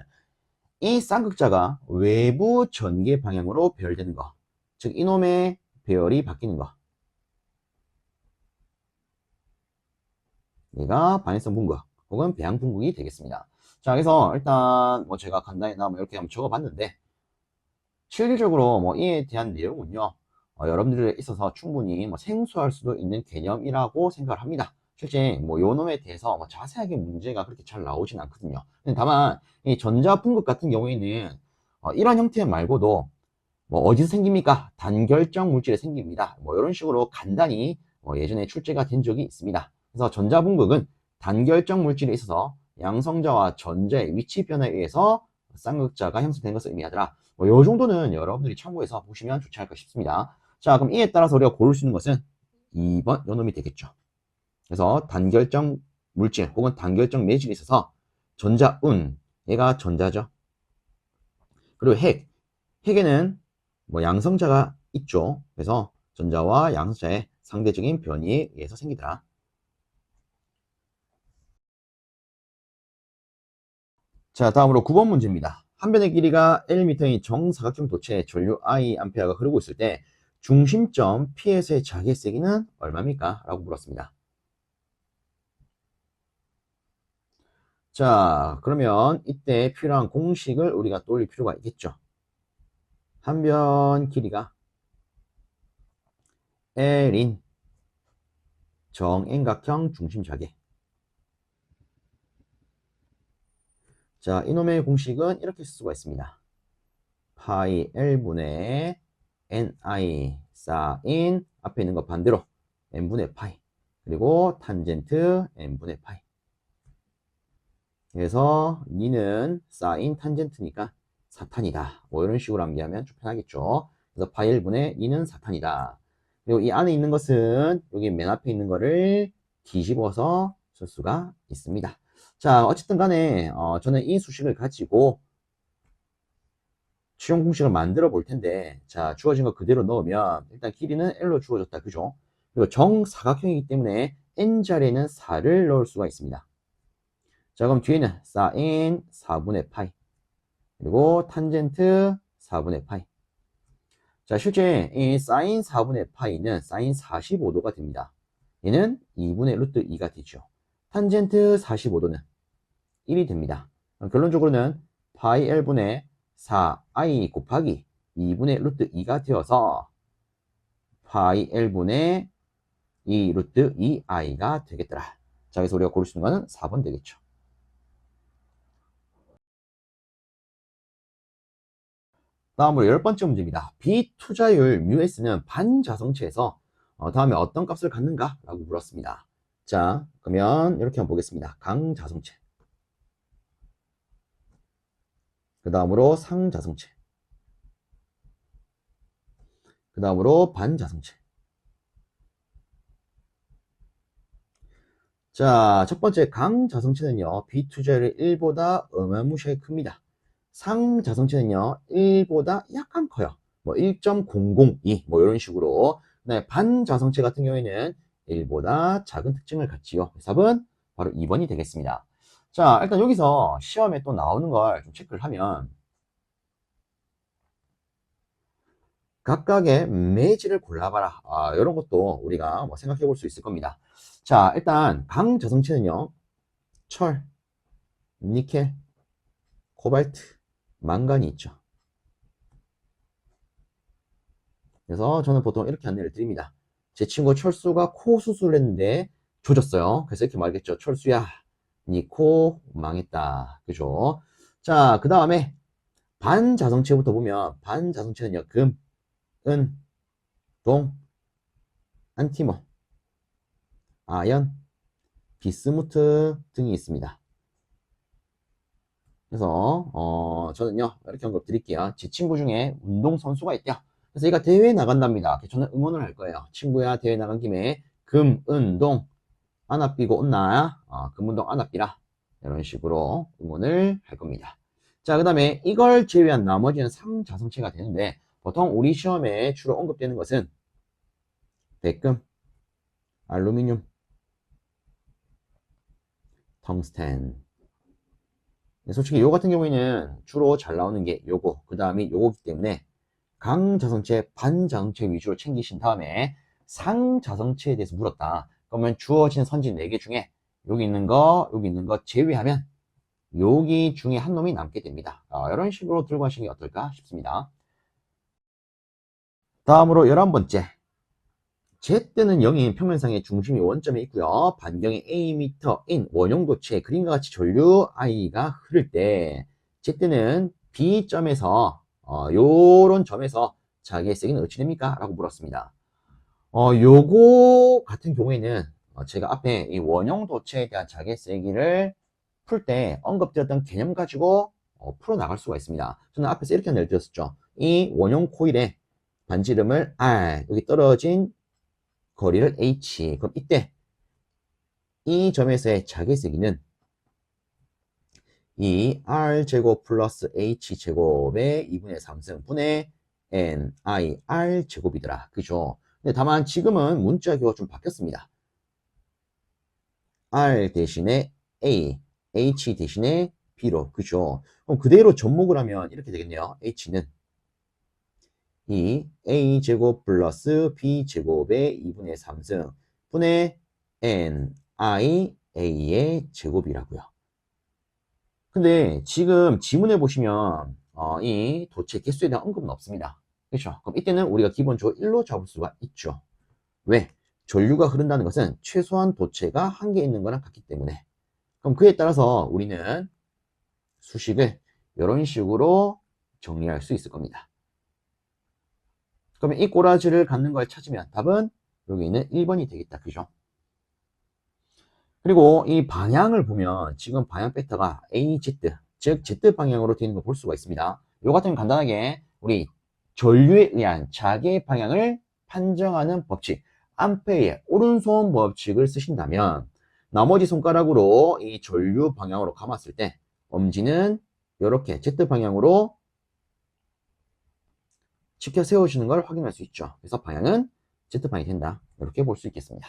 이 쌍극자가 외부 전개 방향으로 배열되는 거, 즉 이놈의 배열이 바뀌는 거, 얘가 반응성 분극 혹은 배양 분극이 되겠습니다. 자, 그래서 일단 뭐 제가 간단히 뭐 이렇게 한번 적어봤는데 실질적으로 뭐 이에 대한 내용은요, 여러분들에 있어서 충분히 뭐 생소할 수도 있는 개념이라고 생각을 합니다. 실제 뭐 요놈에 대해서 뭐 자세하게 문제가 그렇게 잘 나오진 않거든요. 다만 이 전자 분극 같은 경우에는 이런 형태 말고도 뭐 어디서 생깁니까? 단결정 물질에 생깁니다. 뭐 이런 식으로 간단히 예전에 출제가 된 적이 있습니다. 그래서 전자 분극은 단결정 물질에 있어서 양성자와 전자의 위치 변화에 의해서 쌍극자가 형성된 것을 의미하더라. 뭐 요 정도는 여러분들이 참고해서 보시면 좋지 않을까 싶습니다. 자, 그럼 이에 따라서 우리가 고를 수 있는 것은 2번 요 놈이 되겠죠. 그래서 단결정 물질 혹은 단결정 매질이 있어서 전자운, 얘가 전자죠. 그리고 핵에는 뭐 양성자가 있죠. 그래서 전자와 양성자의 상대적인 변이에 의해서 생기더라. 자, 다음으로 9번 문제입니다. 한 변의 길이가 1m인 정사각형 도체에 전류 I 암페어가 흐르고 있을 때 중심점 P에서의 자기의 세기는 얼마입니까? 라고 물었습니다. 자, 그러면 이때 필요한 공식을 우리가 떠올릴 필요가 있겠죠. 한 변 길이가 L인 정円각형 중심 자개. 자, 이놈의 공식은 이렇게 쓸 수가 있습니다. 파이 L분의 ni 사인 앞에 있는 거 반대로 n분의 파이 그리고 탄젠트 n분의 파이. 그래서 니는 사인 탄젠트니까 사탄이다. 뭐 이런 식으로 암기하면 좀 편하겠죠. 그래서 파이 L분의 니는 사탄이다. 그리고 이 안에 있는 것은 여기 맨 앞에 있는 거를 뒤집어서 쓸 수가 있습니다. 자, 어쨌든 간에 저는 이 수식을 가지고 추정 공식을 만들어 볼 텐데, 자, 주어진 거 그대로 넣으면 일단 길이는 L로 주어졌다. 그죠? 그리고 정사각형이기 때문에 N자리에는 4를 넣을 수가 있습니다. 자, 그럼 뒤에는 사인 4분의 파이 그리고 탄젠트 4분의 파이. 자, 실제 이 사인 4분의 파이는 사인 45도가 됩니다. 얘는 2분의 루트 2가 되죠. 탄젠트 45도는 1이 됩니다. 결론적으로는 파이 L분의 4i 곱하기 2분의 루트 2가 되어서 파이 L분의 2 루트 2i가 되겠더라. 자, 그래서 우리가 고를 수 있는 거는 4번 되겠죠. 다음으로 10번째 문제입니다. 비투자율 μs는 반자성체에서 다음에 어떤 값을 갖는가? 라고 물었습니다. 자, 그러면 이렇게 한번 보겠습니다. 강자성체. 그 다음으로 상자성체. 그 다음으로 반자성체. 자, 첫 번째 강자성체는요, 비투자율이 1보다 어마무시하게 큽니다. 상자성체는요, 1보다 약간 커요. 뭐 1.002, 뭐 이런 식으로. 네, 반자성체 같은 경우에는 1보다 작은 특징을 갖지요. 답은 바로 2번이 되겠습니다. 자, 일단 여기서 시험에 또 나오는 걸 좀 체크를 하면 각각의 매질을 골라봐라. 이런 것도 우리가 뭐 생각해 볼 수 있을 겁니다. 자, 일단 강자성체는요, 철, 니켈, 코발트, 망간이 있죠. 그래서 저는 보통 이렇게 안내를 드립니다. 제 친구 철수가 코 수술을 했는데 조졌어요. 그래서 이렇게 말겠죠. 철수야, 니 코 망했다. 그죠? 자, 그 다음에 반자성체부터 보면 반자성체는요, 금, 은, 동, 안티몬, 아연, 비스무트 등이 있습니다. 그래서 저는요 이렇게 언급 드릴게요. 제 친구 중에 운동선수가 있대요. 그래서 얘가 대회에 나간답니다. 저는 응원을 할 거예요. 친구야 대회 나간 김에 금, 은, 동 안 아삐고 온나 금, 은, 동 안 아삐라 이런 식으로 응원을 할 겁니다. 자, 그 다음에 이걸 제외한 나머지는 3자성체가 되는데 보통 우리 시험에 주로 언급되는 것은 백금, 알루미늄, 텅스텐. 솔직히 요 같은 경우에는 주로 잘 나오는 게 요거, 그 다음이 요거기 때문에 강자성체, 반자성체 위주로 챙기신 다음에 상자성체에 대해서 물었다. 그러면 주어진 선지 4개 중에 여기 있는 거 제외하면 여기 중에 한 놈이 남게 됩니다. 이런 식으로 들고 가시는 게 어떨까 싶습니다. 다음으로 11번째. Z는 0인 평면상의 중심이 원점에 있고요. 반경이 Am인 원형도체 그림과 같이 전류 I가 흐를 때 Z는 B점에서 요런 점에서 자기의 세기는 어찌 됩니까? 라고 물었습니다. 요거 같은 경우에는 제가 앞에 이 원형도체에 대한 자기의 세기를 풀 때 언급드렸던 개념 가지고 풀어나갈 수가 있습니다. 저는 앞에서 이렇게 예를 들었었죠. 이 원형 코일의 반지름을 R, 여기 떨어진 거리를 H. 그럼 이때 이 점에서의 자기세기는 이 R제곱 플러스 H제곱의 2분의 3승분의 NI R제곱이더라. 그죠? 근데 다만 지금은 문자기호가 좀 바뀌었습니다. R 대신에 A, H 대신에 B로. 그죠? 그럼 그대로 접목을 하면 이렇게 되겠네요. H는 이 A제곱 플러스 B제곱의 2분의 3승 분의 NI A의 제곱이라고요. 근데 지금 지문에 보시면 이 도체 개수에 대한 언급은 없습니다. 그렇죠? 그럼 이때는 우리가 기본적으로 1로 잡을 수가 있죠. 왜? 전류가 흐른다는 것은 최소한 도체가 한 개 있는 거랑 같기 때문에. 그럼 그에 따라서 우리는 수식을 이런 식으로 정리할 수 있을 겁니다. 그러면 이 꼬라지를 갖는 걸 찾으면 답은 여기 있는 1번이 되겠다. 그죠? 그리고 이 방향을 보면 지금 방향 벡터가 AZ, 즉 Z 방향으로 되어 있는 걸 볼 수가 있습니다. 요 같은 간단하게 우리 전류에 의한 자기의 방향을 판정하는 법칙, 암페의 오른손 법칙을 쓰신다면 나머지 손가락으로 이 전류 방향으로 감았을 때 엄지는 이렇게 Z 방향으로 지켜 세워주는 걸 확인할 수 있죠. 그래서 방향은 Z 방향이 된다. 이렇게 볼 수 있겠습니다.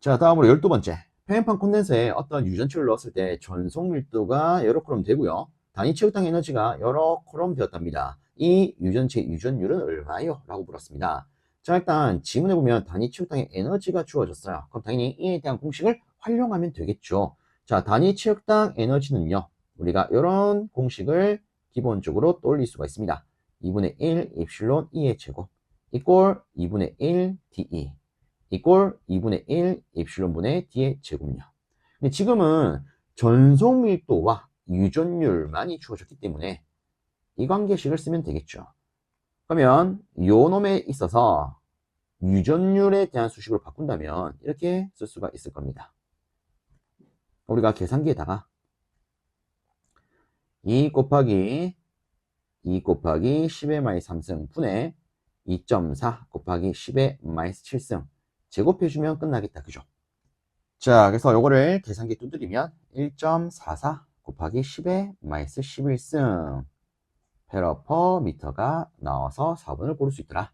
자, 다음으로 12번째. 평행판 콘덴서에 어떤 유전체를 넣었을 때 전속 밀도가 여러 콜롬 되고요. 단위 체육당 에너지가 여러 콜롬 되었답니다. 이 유전체 유전율은 얼마요? 라고 물었습니다. 자, 일단 지문에 보면 단위 체육당의 에너지가 주어졌어요. 그럼 당연히 이에 대한 공식을 활용하면 되겠죠. 자, 단위 체육당 에너지는요. 우리가 이런 공식을 기본적으로 떠올릴 수가 있습니다. 2분의 1 입실론 E의 제곱 이꼴 2분의 1 DE 이꼴 2분의 1 입실론분의 D의 제곱요. 근데 지금은 전속 밀도와 유전율만이 주어졌기 때문에 이 관계식을 쓰면 되겠죠. 그러면 요 놈에 있어서 유전율에 대한 수식으로 바꾼다면 이렇게 쓸 수가 있을 겁니다. 우리가 계산기에다가 2 곱하기 10의 마이너스 3승 분의 2.4 곱하기 10의 마이너스 7승 제곱해주면 끝나겠다. 그죠? 자, 그래서 요거를 계산기 두드리면 1.44 곱하기 10의 마이너스 11승 페러 미터가 나와서 4번을 고를 수 있더라.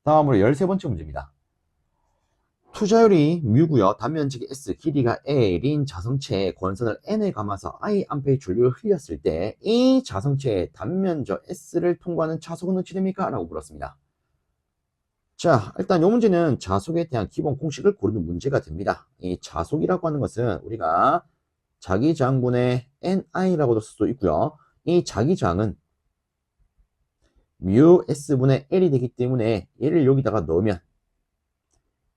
다음으로 13번째 문제입니다. 투자율이 μ고요. 단면적이 S, 길이가 L인 자성체에 권선을 N에 감아서 I 암페의 전류를 흘렸을 때 이 자성체의 단면적 S를 통과하는 자속은 어찌 됩니까? 라고 물었습니다. 자, 일단 이 문제는 자속에 대한 기본 공식을 고르는 문제가 됩니다. 이 자속이라고 하는 것은 우리가 자기장분의 NI라고도 쓸 수도 있고요. 이 자기장은 mu S분의 L이 되기 때문에 얘를 여기다가 넣으면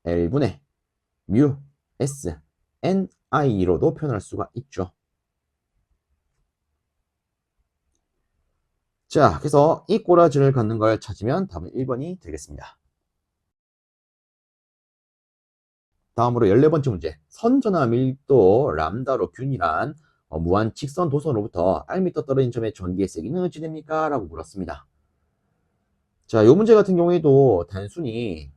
L분의 mu S NI로도 표현할 수가 있죠. 자, 그래서 이 꼬라지를 갖는 걸 찾으면 답은 1번이 되겠습니다. 다음으로 14번째 문제. 선전화 밀도 람다로 균일한 무한 직선 도선으로부터 Rm 떨어진 점의 전기의 세기는 어찌 됩니까? 라고 물었습니다. 자, 이 문제 같은 경우에도 단순히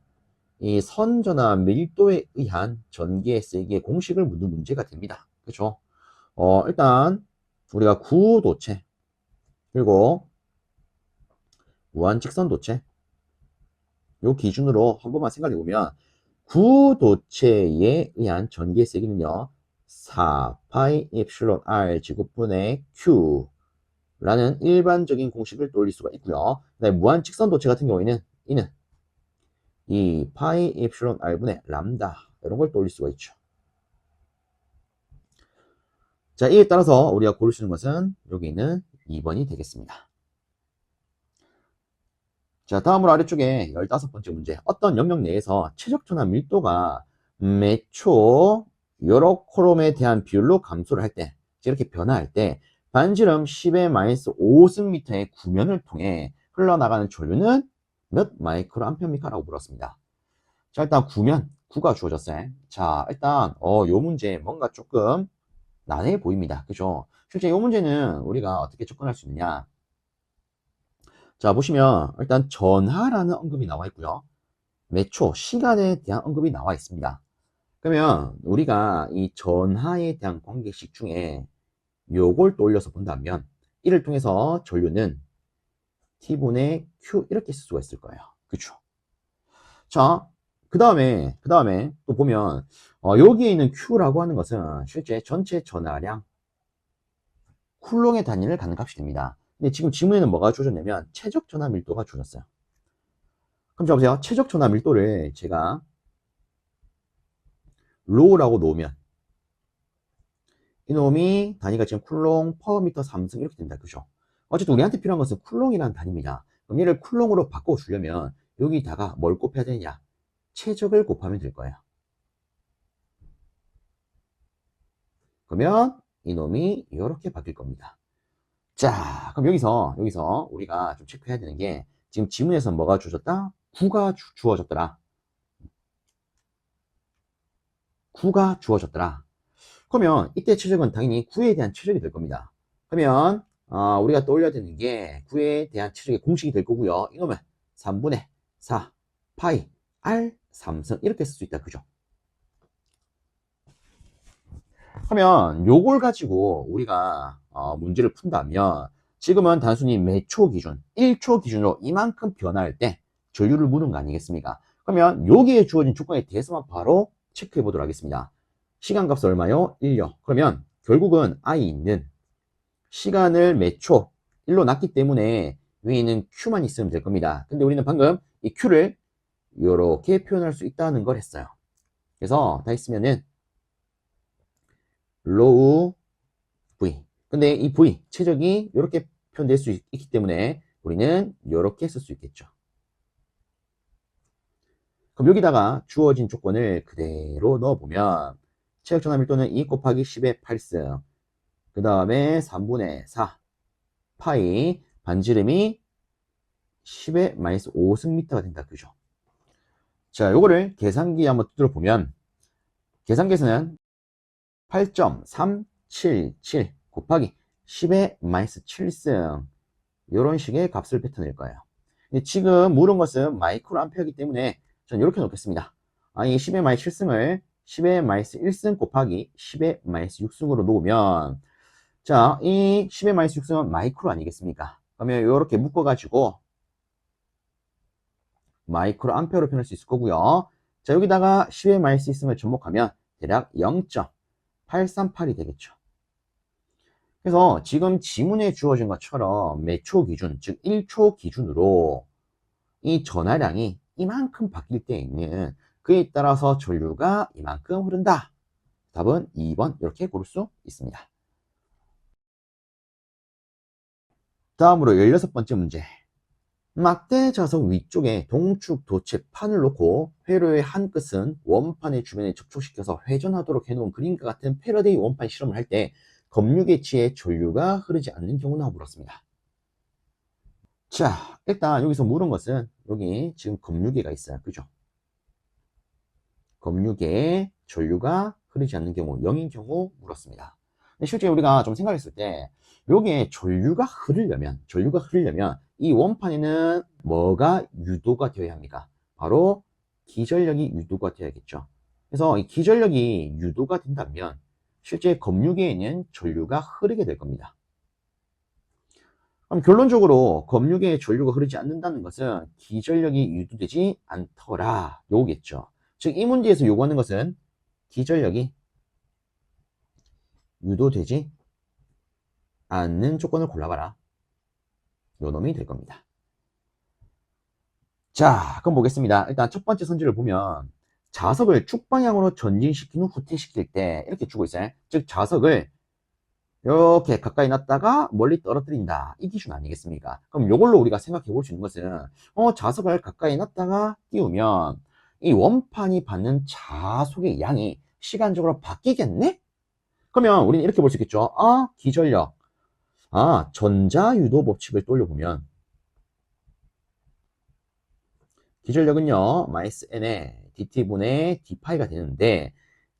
이 선전화 밀도에 의한 전기의 세기의 공식을 묻는 문제가 됩니다. 그렇죠? 일단 우리가 구도체 그리고 무한 직선 도체 요 기준으로 한 번만 생각해 보면 구도체에 의한 전기의 세기는요 4파이 엡실론 r 제곱분의 q 라는 일반적인 공식을 떠올릴 수가 있고요. 그다음에 무한 직선 도체 같은 경우에는 이는 이 파이 엡실론 r분의 람다 이런 걸 떠올릴 수가 있죠. 자, 이에 따라서 우리가 고를 수 있는 것은 여기 있는 2번이 되겠습니다. 자, 다음으로 아래쪽에 15번째 문제. 어떤 영역 내에서 최적 전압 밀도가 매초 요로크롬에 대한 비율로 감소를 할 때, 이렇게 변화할 때 반지름 10의 마이너스 5승미터의 구면을 통해 흘러나가는 전류는 몇 마이크로 암페어입니까? 라고 물었습니다. 자, 일단 구면, 구가 주어졌어요. 자, 일단 요 문제 뭔가 조금 난해 보입니다. 그죠? 실제 이 문제는 우리가 어떻게 접근할 수 있느냐? 자, 보시면 일단 전하라는 언급이 나와 있고요. 몇 초, 시간에 대한 언급이 나와 있습니다. 그러면 우리가 이 전하에 대한 관계식 중에 요걸 떠올려서 본다면 이를 통해서 전류는 T분의 Q 이렇게 쓸 수가 있을 거예요. 그쵸? 자, 그 다음에 또 보면 여기에 있는 Q라고 하는 것은 실제 전체 전하량 쿨롱의 단위를 갖는 값이 됩니다. 근데 지금 지문에는 뭐가 주어졌냐면 최적 전하 밀도가 주어졌어요. 그럼 자 보세요. 최적 전하 밀도를 제가 로우라고 놓으면 이놈이 단위가 지금 쿨롱 퍼미터 3승 이렇게 된다. 그죠? 어쨌든 우리한테 필요한 것은 쿨롱이라는 단위입니다. 그럼 얘를 쿨롱으로 바꿔주려면 여기다가 뭘 곱해야 되느냐? 최적을 곱하면 될 거예요. 그러면 이놈이 이렇게 바뀔 겁니다. 자, 그럼 여기서 우리가 좀 체크해야 되는 게 지금 지문에서 뭐가 주어졌다? 9가 주어졌더라. 9가 주어졌더라. 그러면 이때 최적은 당연히 9에 대한 최적이 될 겁니다. 그러면 우리가 떠올려야 되는 게 9에 대한 최적의 공식이 될 거고요. 이놈은 3분의 4 파이 r 3승 이렇게 쓸 수 있다. 그죠? 그러면 요걸 가지고 우리가 문제를 푼다면 지금은 단순히 몇 초 기준, 1초 기준으로 이만큼 변화할 때 전류를 묻은 거 아니겠습니까? 그러면 여기에 주어진 조건에 대해서만 바로 체크해 보도록 하겠습니다. 시간값은 얼마요? 1요. 그러면 결국은 I는 시간을 몇 초, 1로 놨기 때문에 위에는 Q만 있으면 될 겁니다. 근데 우리는 방금 이 Q를 이렇게 표현할 수 있다는 걸 했어요. 그래서 다 했으면은 로우 V. 근데 이 V, 최적이 이렇게 표현될 수 있기 때문에 우리는 이렇게 쓸 수 있겠죠. 그럼 여기다가 주어진 조건을 그대로 넣어보면 최적 전압 밀도는 2 곱하기 10의 8승 그 다음에 3분의 4 파이 반지름이 10의 마이너스 5승미터가 된다. 그죠? 자, 요거를 계산기에 한번 두드려 보면 계산기에서는 8.377 곱하기 10의 마이너스 7승 이런 식의 값을 뱉어낼 거예요. 근데 지금 물은 것은 마이크로 암페어이기 때문에 저는 이렇게 놓겠습니다. 이 10의 마이너스 7승을 10의 마이너스 1승 곱하기 10의 마이너스 6승으로 놓으면 자, 이 10의 마이너스 6승은 마이크로 아니겠습니까? 그러면 이렇게 묶어가지고 마이크로 암페어로 표현할 수 있을 거고요. 자, 여기다가 10의 마이너스 2승을 접목하면 대략 0.838이 되겠죠. 그래서 지금 지문에 주어진 것처럼 몇 초 기준, 즉 1초 기준으로 이 전하량이 이만큼 바뀔 때에는 그에 따라서 전류가 이만큼 흐른다. 답은 2번 이렇게 고를 수 있습니다. 다음으로 16번째 문제. 막대 자석 위쪽에 동축 도체판을 놓고 회로의 한 끝은 원판의 주변에 접촉시켜서 회전하도록 해놓은 그림과 같은 패러데이 원판 실험을 할 때 검육에 취해 전류가 흐르지 않는 경우나 물었습니다. 자, 일단 여기서 물은 것은 여기 지금 검육에가 있어요. 그죠? 검유계에 전류가 흐르지 않는 경우, 0인 경우 물었습니다. 근데 실제 우리가 좀 생각했을 때 여기에 전류가 흐르려면 이 원판에는 뭐가 유도가 되어야 합니까? 바로 기전력이 유도가 되어야겠죠. 그래서 이 기전력이 유도가 된다면 실제 검유계에는 전류가 흐르게 될 겁니다. 그럼 결론적으로 검유계에 전류가 흐르지 않는다는 것은 기전력이 유도되지 않더라 요겠죠. 즉 이 문제에서 요구하는 것은 기전력이 유도되지 않는 조건을 골라봐라. 요 놈이 될 겁니다. 자, 그럼 보겠습니다. 일단 첫 번째 선지를 보면 자석을 쭉 방향으로 전진시킨 후 후퇴시킬 때 이렇게 주고 있어요. 즉 자석을 이렇게 가까이 놨다가 멀리 떨어뜨린다. 이 기준 아니겠습니까? 그럼 이걸로 우리가 생각해 볼 수 있는 것은 자석을 가까이 놨다가 띄우면 이 원판이 받는 자속의 양이 시간적으로 바뀌겠네? 그러면 우리는 이렇게 볼 수 있겠죠. 기전력. 전자유도 법칙을 떠올려보면 기전력은요, 마이너스 n의 dt분의 d파이가 되는데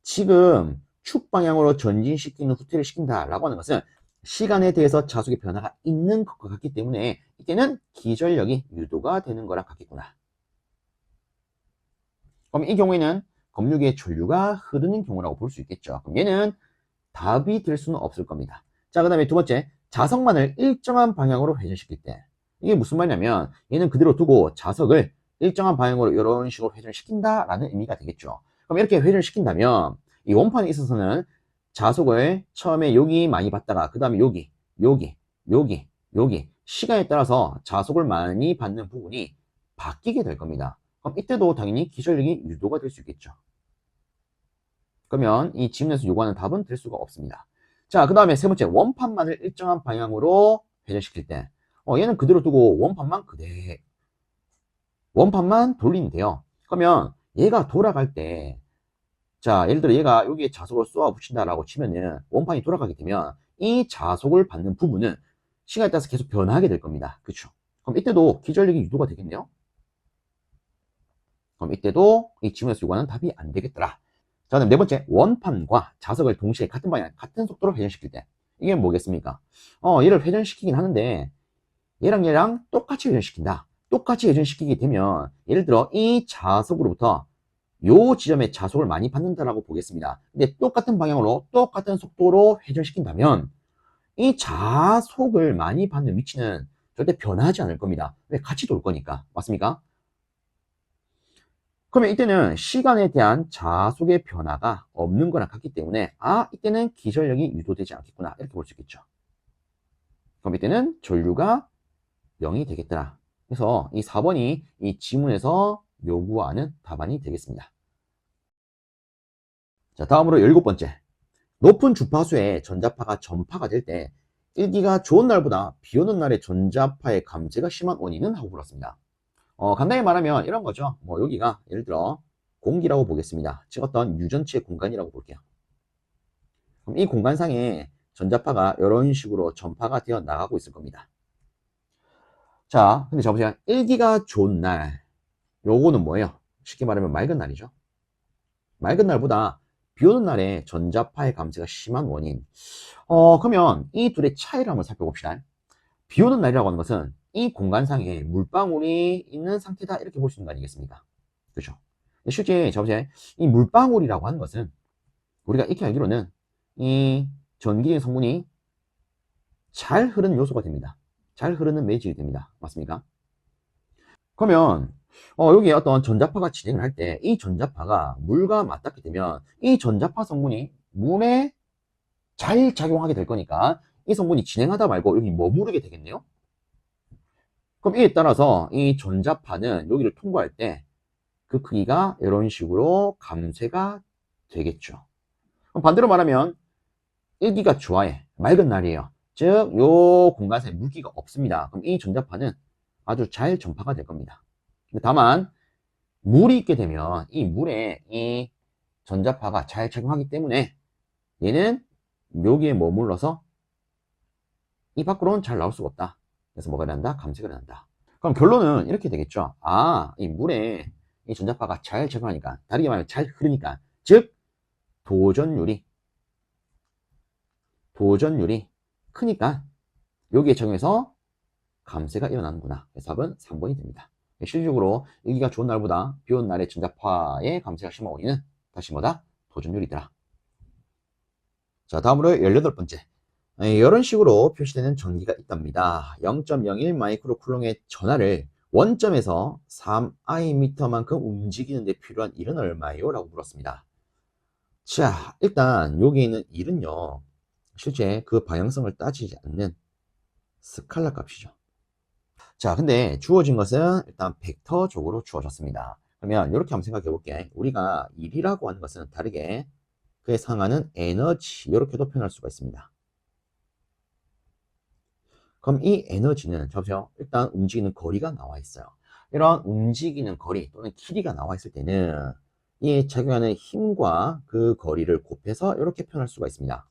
지금 축 방향으로 전진시키는 후퇴를 시킨다라고 하는 것은 시간에 대해서 자속의 변화가 있는 것과 같기 때문에 이때는 기전력이 유도가 되는 거랑 같겠구나. 그럼 이 경우에는 검유계의 전류가 흐르는 경우라고 볼 수 있겠죠. 그럼 얘는 답이 될 수는 없을 겁니다. 자, 그 다음에 두 번째, 자석만을 일정한 방향으로 회전시킬 때 이게 무슨 말이냐면 얘는 그대로 두고 자석을 일정한 방향으로 이런 식으로 회전시킨다라는 의미가 되겠죠. 그럼 이렇게 회전시킨다면 이 원판에 있어서는 자속을 처음에 여기 많이 받다가 그 다음에 여기 시간에 따라서 자속을 많이 받는 부분이 바뀌게 될 겁니다. 그럼 이때도 당연히 기전력이 유도가 될 수 있겠죠. 그러면 이 지문에서 요구하는 답은 될 수가 없습니다. 자, 그 다음에 세 번째, 원판만을 일정한 방향으로 회전시킬 때 얘는 그대로 두고 원판만 돌리면 돼요. 그러면 얘가 돌아갈 때 자, 예를 들어 얘가 여기에 자속을 쏘아 붙인다라고 치면은 원판이 돌아가게 되면 이 자속을 받는 부분은 시간에 따라서 계속 변하게 될 겁니다. 그렇죠? 그럼 이때도 기전력이 유도가 되겠네요. 그럼 이때도 이 지문에서 요구하는 답이 안 되겠더라. 자, 그다음 네 번째, 원판과 자석을 동시에 같은 방향, 같은 속도로 회전시킬 때 이게 뭐겠습니까? 얘를 회전시키긴 하는데 얘랑 똑같이 회전시킨다. 똑같이 회전시키게 되면 예를 들어 이 자석으로부터 요 지점에 자속을 많이 받는다라고 보겠습니다. 근데 똑같은 방향으로 똑같은 속도로 회전시킨다면 이 자속을 많이 받는 위치는 절대 변하지 않을 겁니다. 왜? 같이 돌 거니까. 맞습니까? 그러면 이때는 시간에 대한 자속의 변화가 없는 거랑 같기 때문에 이때는 기전력이 유도되지 않겠구나 이렇게 볼 수 있겠죠. 그럼 이때는 전류가 0이 되겠더라. 그래서 이 4번이 이 지문에서 요구하는 답안이 되겠습니다. 자, 다음으로 7번째. 높은 주파수의 전자파가 전파가 될 때 일기가 좋은 날보다 비 오는 날의 전자파의 감지가 심한 원인은? 하고 물었습니다. 간단히 말하면 이런 거죠. 여기가 예를 들어 공기라고 보겠습니다. 즉 어떤 유전체의 공간이라고 볼게요. 그럼 이 공간상에 전자파가 이런 식으로 전파가 되어 나가고 있을 겁니다. 자, 근데 보세요. 일기가 좋은 날, 요거는 뭐예요? 쉽게 말하면 맑은 날이죠. 맑은 날보다 비 오는 날에 전자파의 감지가 심한 원인. 그러면 이 둘의 차이를 한번 살펴봅시다. 비 오는 날이라고 하는 것은 이 공간상에 물방울이 있는 상태다 이렇게 볼 수 있는 거 아니겠습니까? 그렇죠? 실제 보세요. 이 물방울이라고 하는 것은 우리가 익히 알기로는 이 전기적인 성분이 잘 흐르는 요소가 됩니다. 잘 흐르는 매질이 됩니다. 맞습니까? 그러면 여기에 어떤 전자파가 진행을 할 때 이 전자파가 물과 맞닿게 되면 이 전자파 성분이 물에 잘 작용하게 될 거니까 이 성분이 진행하다 말고 여기 머무르게 되겠네요. 그럼 이에 따라서 이 전자파는 여기를 통과할 때 그 크기가 이런 식으로 감쇄가 되겠죠. 그럼 반대로 말하면 일기가 좋아해. 맑은 날이에요. 즉, 요 공간사에 물기가 없습니다. 그럼 이 전자파는 아주 잘 전파가 될 겁니다. 다만, 물이 있게 되면 이 물에 이 전자파가 잘 작용하기 때문에 얘는 여기에 머물러서 이 밖으로는 잘 나올 수가 없다. 그래서 뭐가 일어난다? 감쇄가 일어난다. 그럼 결론은 이렇게 되겠죠. 이 물에 이 전자파가 잘 작용하니까, 다르게 말하면 잘 흐르니까, 즉 도전율이 크니까 여기에 적용해서 감쇄가 일어나는구나. 그래서 답은 3번이 됩니다. 실질적으로 일기가 좋은 날보다 비 오는 날의 전자파의 감쇄가 심한 원인은 다시 뭐다? 도전율이더라. 자, 다음으로 18번째. 이런 식으로 표시되는 전기가 있답니다. 0.01 마이크로쿨롱의 전하를 원점에서 3i만큼 움직이는 데 필요한 일은 얼마예요? 라고 물었습니다. 자, 일단 여기 있는 일은요, 실제 그 방향성을 따지지 않는 스칼라 값이죠. 자, 근데 주어진 것은 일단 벡터적으로 주어졌습니다. 그러면 이렇게 한번 생각해 볼게. 우리가 일이라고 하는 것은 다르게 그에 상하는 에너지, 이렇게도 표현할 수가 있습니다. 그럼 이 에너지는, 잠시만요. 일단 움직이는 거리가 나와 있어요. 이런 움직이는 거리 또는 길이가 나와 있을 때는 이 작용하는 힘과 그 거리를 곱해서 이렇게 표현할 수가 있습니다.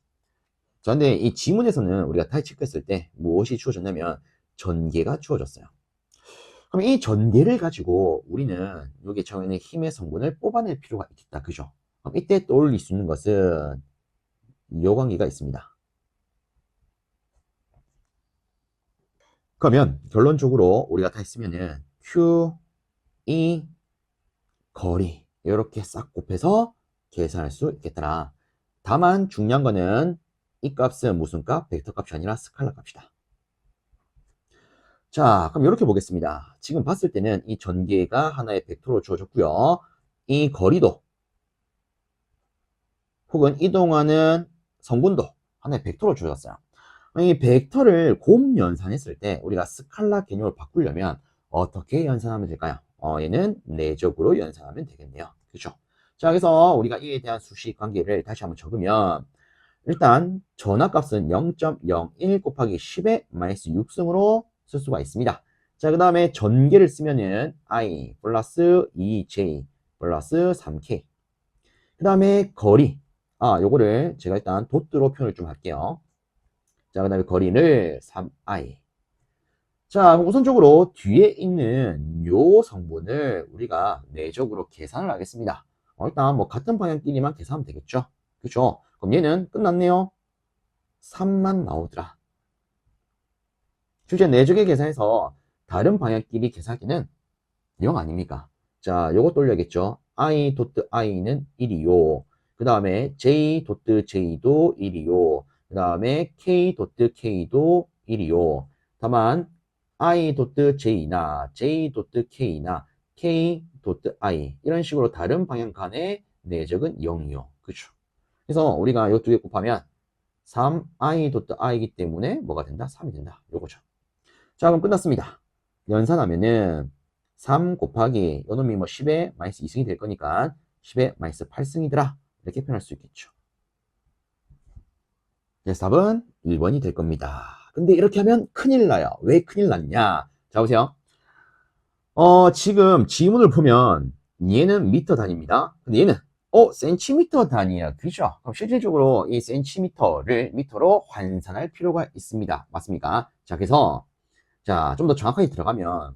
자, 근데 이 지문에서는 우리가 다시 체크했을 때 무엇이 주어졌냐면 전개가 주어졌어요. 그럼 이 전개를 가지고 우리는 여기 정해있는 힘의 성분을 뽑아낼 필요가 있겠다. 그죠? 그럼 이때 떠올릴 수 있는 것은 이 관계가 있습니다. 그러면 결론적으로 우리가 다 했으면은 Q, E, 거리 이렇게 싹 곱해서 계산할 수 있겠더라. 다만 중요한 거는 이 값은 무슨 값? 벡터 값이 아니라 스칼라 값이다. 자, 그럼 이렇게 보겠습니다. 지금 봤을 때는 이 전개가 하나의 벡터로 주어졌고요. 이 거리도 혹은 이동하는 성분도 하나의 벡터로 주어졌어요. 이 벡터를 곱 연산했을 때 우리가 스칼라 개념을 바꾸려면 어떻게 연산하면 될까요? 얘는 내적으로 연산하면 되겠네요. 그렇죠? 자, 그래서 우리가 이에 대한 수식 관계를 다시 한번 적으면 일단 전압값은 0.01 곱하기 10의 마이너스 6승으로 쓸 수가 있습니다. 자, 그 다음에 전개를 쓰면은 I 플러스 2J 플러스 3K. 그 다음에 거리. 요거를 제가 일단 도트로 표현을 좀 할게요. 자, 그 다음에 거리를 3i. 자, 우선적으로 뒤에 있는 요 성분을 우리가 내적으로 계산을 하겠습니다. 일단 뭐 같은 방향끼리만 계산하면 되겠죠. 그죠? 그럼 얘는 끝났네요. 3만 나오더라. 실제 내적에 계산해서 다른 방향끼리 계산하기는 0 아닙니까? 자, 요거 돌려야겠죠. i 도트 i는 1이요. 그 다음에 j 도트 j도 1이요. 그 다음에 k 도트 k도 1이요. 다만 i 도트 j나 j 도트 k나 k 도트 i 이런 식으로 다른 방향 간의 내적은 0이요. 그죠? 그래서 우리가 요 두 개 곱하면 3i 도트 i이기 때문에 뭐가 된다? 3이 된다. 요거죠. 자, 그럼 끝났습니다. 연산하면은 3 곱하기 요놈이 뭐 10의 마이너스 2승이 될 거니까 10의 마이너스 8승이더라. 이렇게 표현할 수 있겠죠. 그래서 답은 1번이 될 겁니다. 근데 이렇게 하면 큰일 나요. 왜 큰일 났냐? 자, 보세요. 지금 지문을 보면 얘는 미터 단위입니다. 근데 얘는 센티미터 단위야. 그죠? 그럼 실질적으로 이 센티미터를 미터로 환산할 필요가 있습니다. 맞습니까? 자, 그래서 자, 좀 더 정확하게 들어가면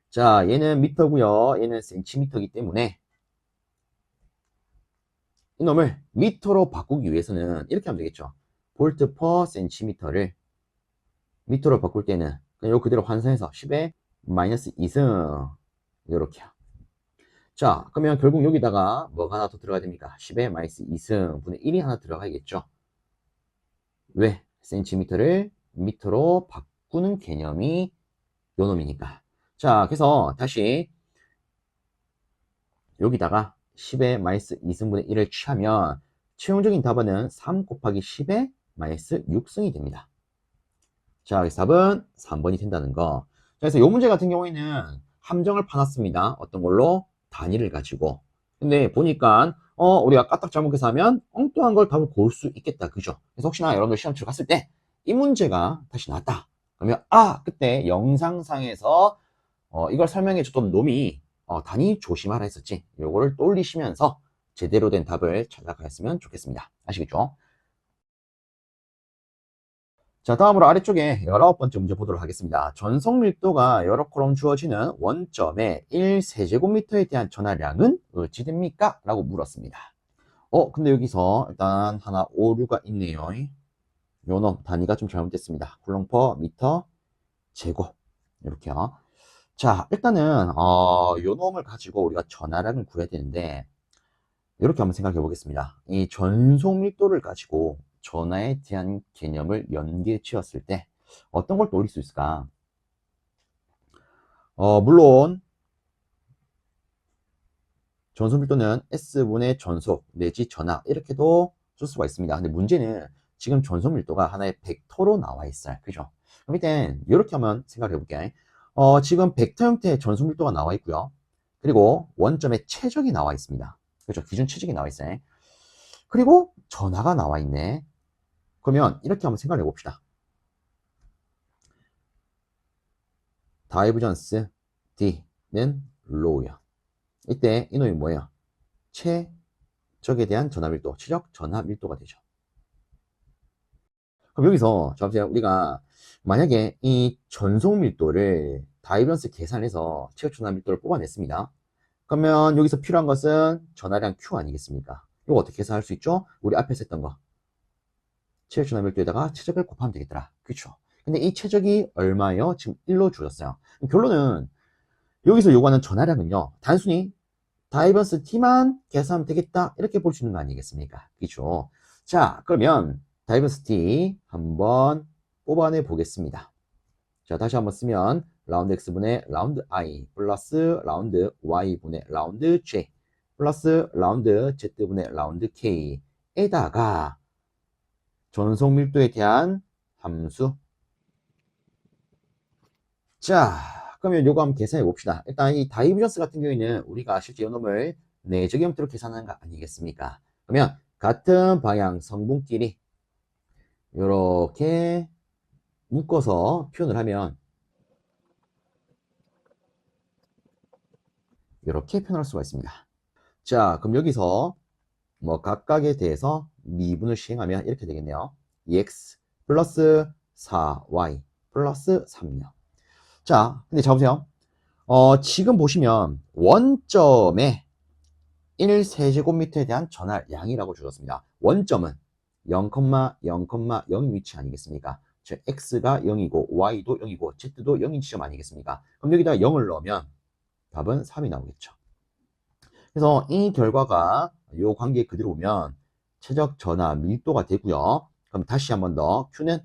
자, 얘는 미터고요. 얘는 센티미터이기 때문에 이놈을 미터로 바꾸기 위해서는 이렇게 하면 되겠죠. 볼트 퍼 센티미터를 미터로 바꿀 때는 그냥 요 그대로 환산해서 10의 마이너스 2승 이렇게요. 자, 그러면 결국 여기다가 뭐가 하나 더 들어가야 됩니까? 10의 마이너스 2승 분의 1이 하나 들어가야겠죠. 왜? 센티미터를 미터로 바꾸는 개념이 요 놈이니까. 자, 그래서 다시 여기다가 10의 마이너스 2승분의 1을 취하면 최종적인 답은 3 곱하기 10의 마이너스 6승이 됩니다. 자, 그래서 답은 3번이 된다는 거. 그래서 이 문제 같은 경우에는 함정을 파놨습니다. 어떤 걸로? 단위를 가지고. 근데 보니까 우리가 까딱 잘못해서 하면 엉뚱한 걸 답을 고를 수 있겠다. 그죠? 그래서 혹시나 여러분들 시험 치러 갔을 때 이 문제가 다시 나왔다. 그러면 그때 영상상에서 이걸 설명해 줬던 놈이 단위 조심하라 했었지. 요거를 떠올리시면서 제대로 된 답을 찾아가셨으면 좋겠습니다. 아시겠죠? 자, 다음으로 아래쪽에 19번째 문제 보도록 하겠습니다. 전속 밀도가 여러 콜럼 주어지는 원점의 1세제곱미터에 대한 전하량은 어찌 됩니까? 라고 물었습니다. 근데 여기서 일단 하나 오류가 있네요. 요놈 단위가 좀 잘못됐습니다. 쿨럼 퍼 미터 제곱 이렇게요. 자, 일단은 요 놈을 가지고 우리가 전하량을 구해야 되는데 이렇게 한번 생각해 보겠습니다. 이 전속 밀도를 가지고 전하에 대한 개념을 연계해 지었을 때 어떤 걸 떠올릴 수 있을까? 물론 전속 밀도는 S분의 전속 내지 전하 이렇게도 쓸 수가 있습니다. 근데 문제는 지금 전속 밀도가 하나의 벡터로 나와 있어요. 그죠? 그럼 일단 이렇게 한번 생각해 볼게요. 지금 벡터 형태의 전속 밀도가 나와 있고요. 그리고 원점의 최적이 나와 있습니다. 그죠? 기준 최적이 나와 있어요. 그리고 전하가 나와 있네. 그러면 이렇게 한번 생각해 봅시다. 다이버전스 D는 로우야. 이때 이놈이 뭐예요? 최적에 대한 전하 밀도, 최적 전하 밀도가 되죠. 그럼 여기서 자 보세요. 우리가 만약에 이 전속 밀도를 다이버전스 계산해서 최적 전하 밀도를 뽑아냈습니다. 그러면 여기서 필요한 것은 전하량 Q 아니겠습니까? 이거 어떻게 계산할 수 있죠? 우리 앞에서 했던 거. 최적 전하 밀도에다가 최적을 곱하면 되겠더라. 그렇죠? 근데 이 최적이 얼마예요? 지금 1로 주어졌어요. 결론은 여기서 요구하는 전하량은요. 단순히 다이버스 T만 계산하면 되겠다. 이렇게 볼 수 있는 거 아니겠습니까? 그렇죠? 자, 그러면 다이버스 T 한번 뽑아내 보겠습니다. 자, 다시 한번 쓰면 라운드 X분의 라운드 I 플러스 라운드 Y분의 라운드 J 플러스 라운드 Z분의 라운드 K에다가 전속 밀도에 대한 함수. 자, 그러면 요거 한번 계산해 봅시다. 일단 이 다이버전스 같은 경우에는 우리가 실제 요놈을 내적 형태로 계산하는 거 아니겠습니까? 그러면 같은 방향 성분끼리 이렇게 묶어서 표현을 하면 이렇게 표현할 수가 있습니다. 자, 그럼 여기서 뭐 각각에 대해서 미분을 시행하면 이렇게 되겠네요. 2x 플러스 4y 플러스 3요. 자, 근데 자 보세요. 지금 보시면 원점에 1세제곱미터에 대한 전하량이라고 주었습니다. 원점은 0,0,0 위치 아니겠습니까? 즉 x가 0이고 y도 0이고 z도 0인 지점 아니겠습니까? 그럼 여기다가 0을 넣으면 답은 3이 나오겠죠. 그래서 이 결과가 이 관계 그대로 오면 최적 전하 밀도가 되고요. 그럼 다시 한번 더 Q는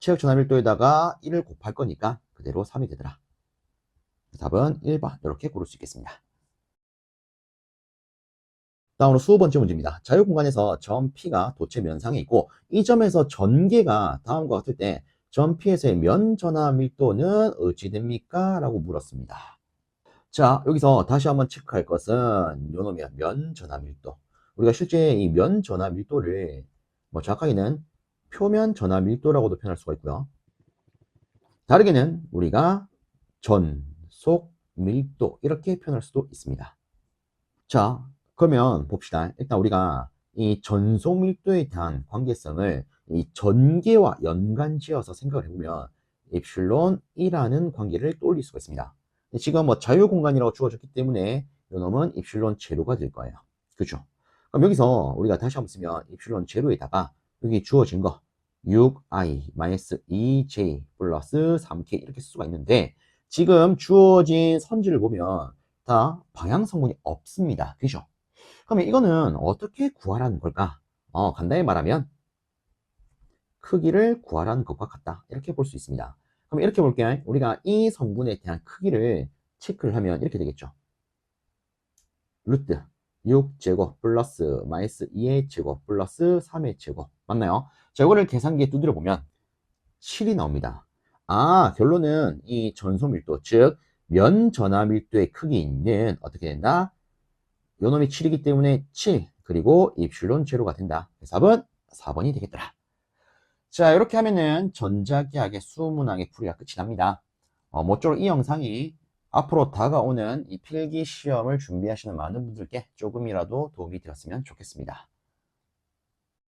최적 전하 밀도에다가 1을 곱할 거니까 그대로 3이 되더라. 답은 1번 이렇게 고를 수 있겠습니다. 다음으로 20번째 문제입니다. 자유공간에서 점 P가 도체 면상에 있고 이 점에서 전개가 다음과 같을 때 점 P에서의 면 전하 밀도는 어찌 됩니까? 라고 물었습니다. 자, 여기서 다시 한번 체크할 것은 요놈이야. 면 전하 밀도. 우리가 실제 이 면 전하 밀도를 뭐 정확하게는 표면 전하 밀도라고도 표현할 수가 있고요. 다르게는 우리가 전속 밀도 이렇게 표현할 수도 있습니다. 자, 그러면 봅시다. 일단 우리가 이 전속 밀도에 대한 관계성을 이 전개와 연관지어서 생각을 해보면 입실론이라는 관계를 떠올릴 수가 있습니다. 지금 뭐 자유공간이라고 주어졌기 때문에 이놈은 입실론 제로가 될 거예요. 그죠? 그럼 여기서 우리가 다시 한번 쓰면 입실론 제로에다가 여기 주어진 거 6i-2j 플러스 3k 이렇게 쓸 수가 있는데 지금 주어진 선지를 보면 다 방향 성분이 없습니다. 그죠? 그러면 이거는 어떻게 구하라는 걸까? 간단히 말하면 크기를 구하라는 것과 같다. 이렇게 볼 수 있습니다. 그럼 이렇게 볼게요. 우리가 이 성분에 대한 크기를 체크를 하면 이렇게 되겠죠. 루트 6제곱 플러스 마이너스 2의 제곱 플러스 3의 제곱 맞나요? 자, 이거를 계산기에 두드려 보면 7이 나옵니다. 결론은 이 전소 밀도, 즉 면 전하 밀도의 크기는 어떻게 된다? 요놈이 7이기 때문에 7 그리고 입실론 제로가 된다. 답은 4번이 되겠더라. 자, 이렇게 하면은 전자기하의 수문항의 풀이가 끝이 납니다. 모쪼록 이 영상이 앞으로 다가오는 이 필기 시험을 준비하시는 많은 분들께 조금이라도 도움이 되었으면 좋겠습니다.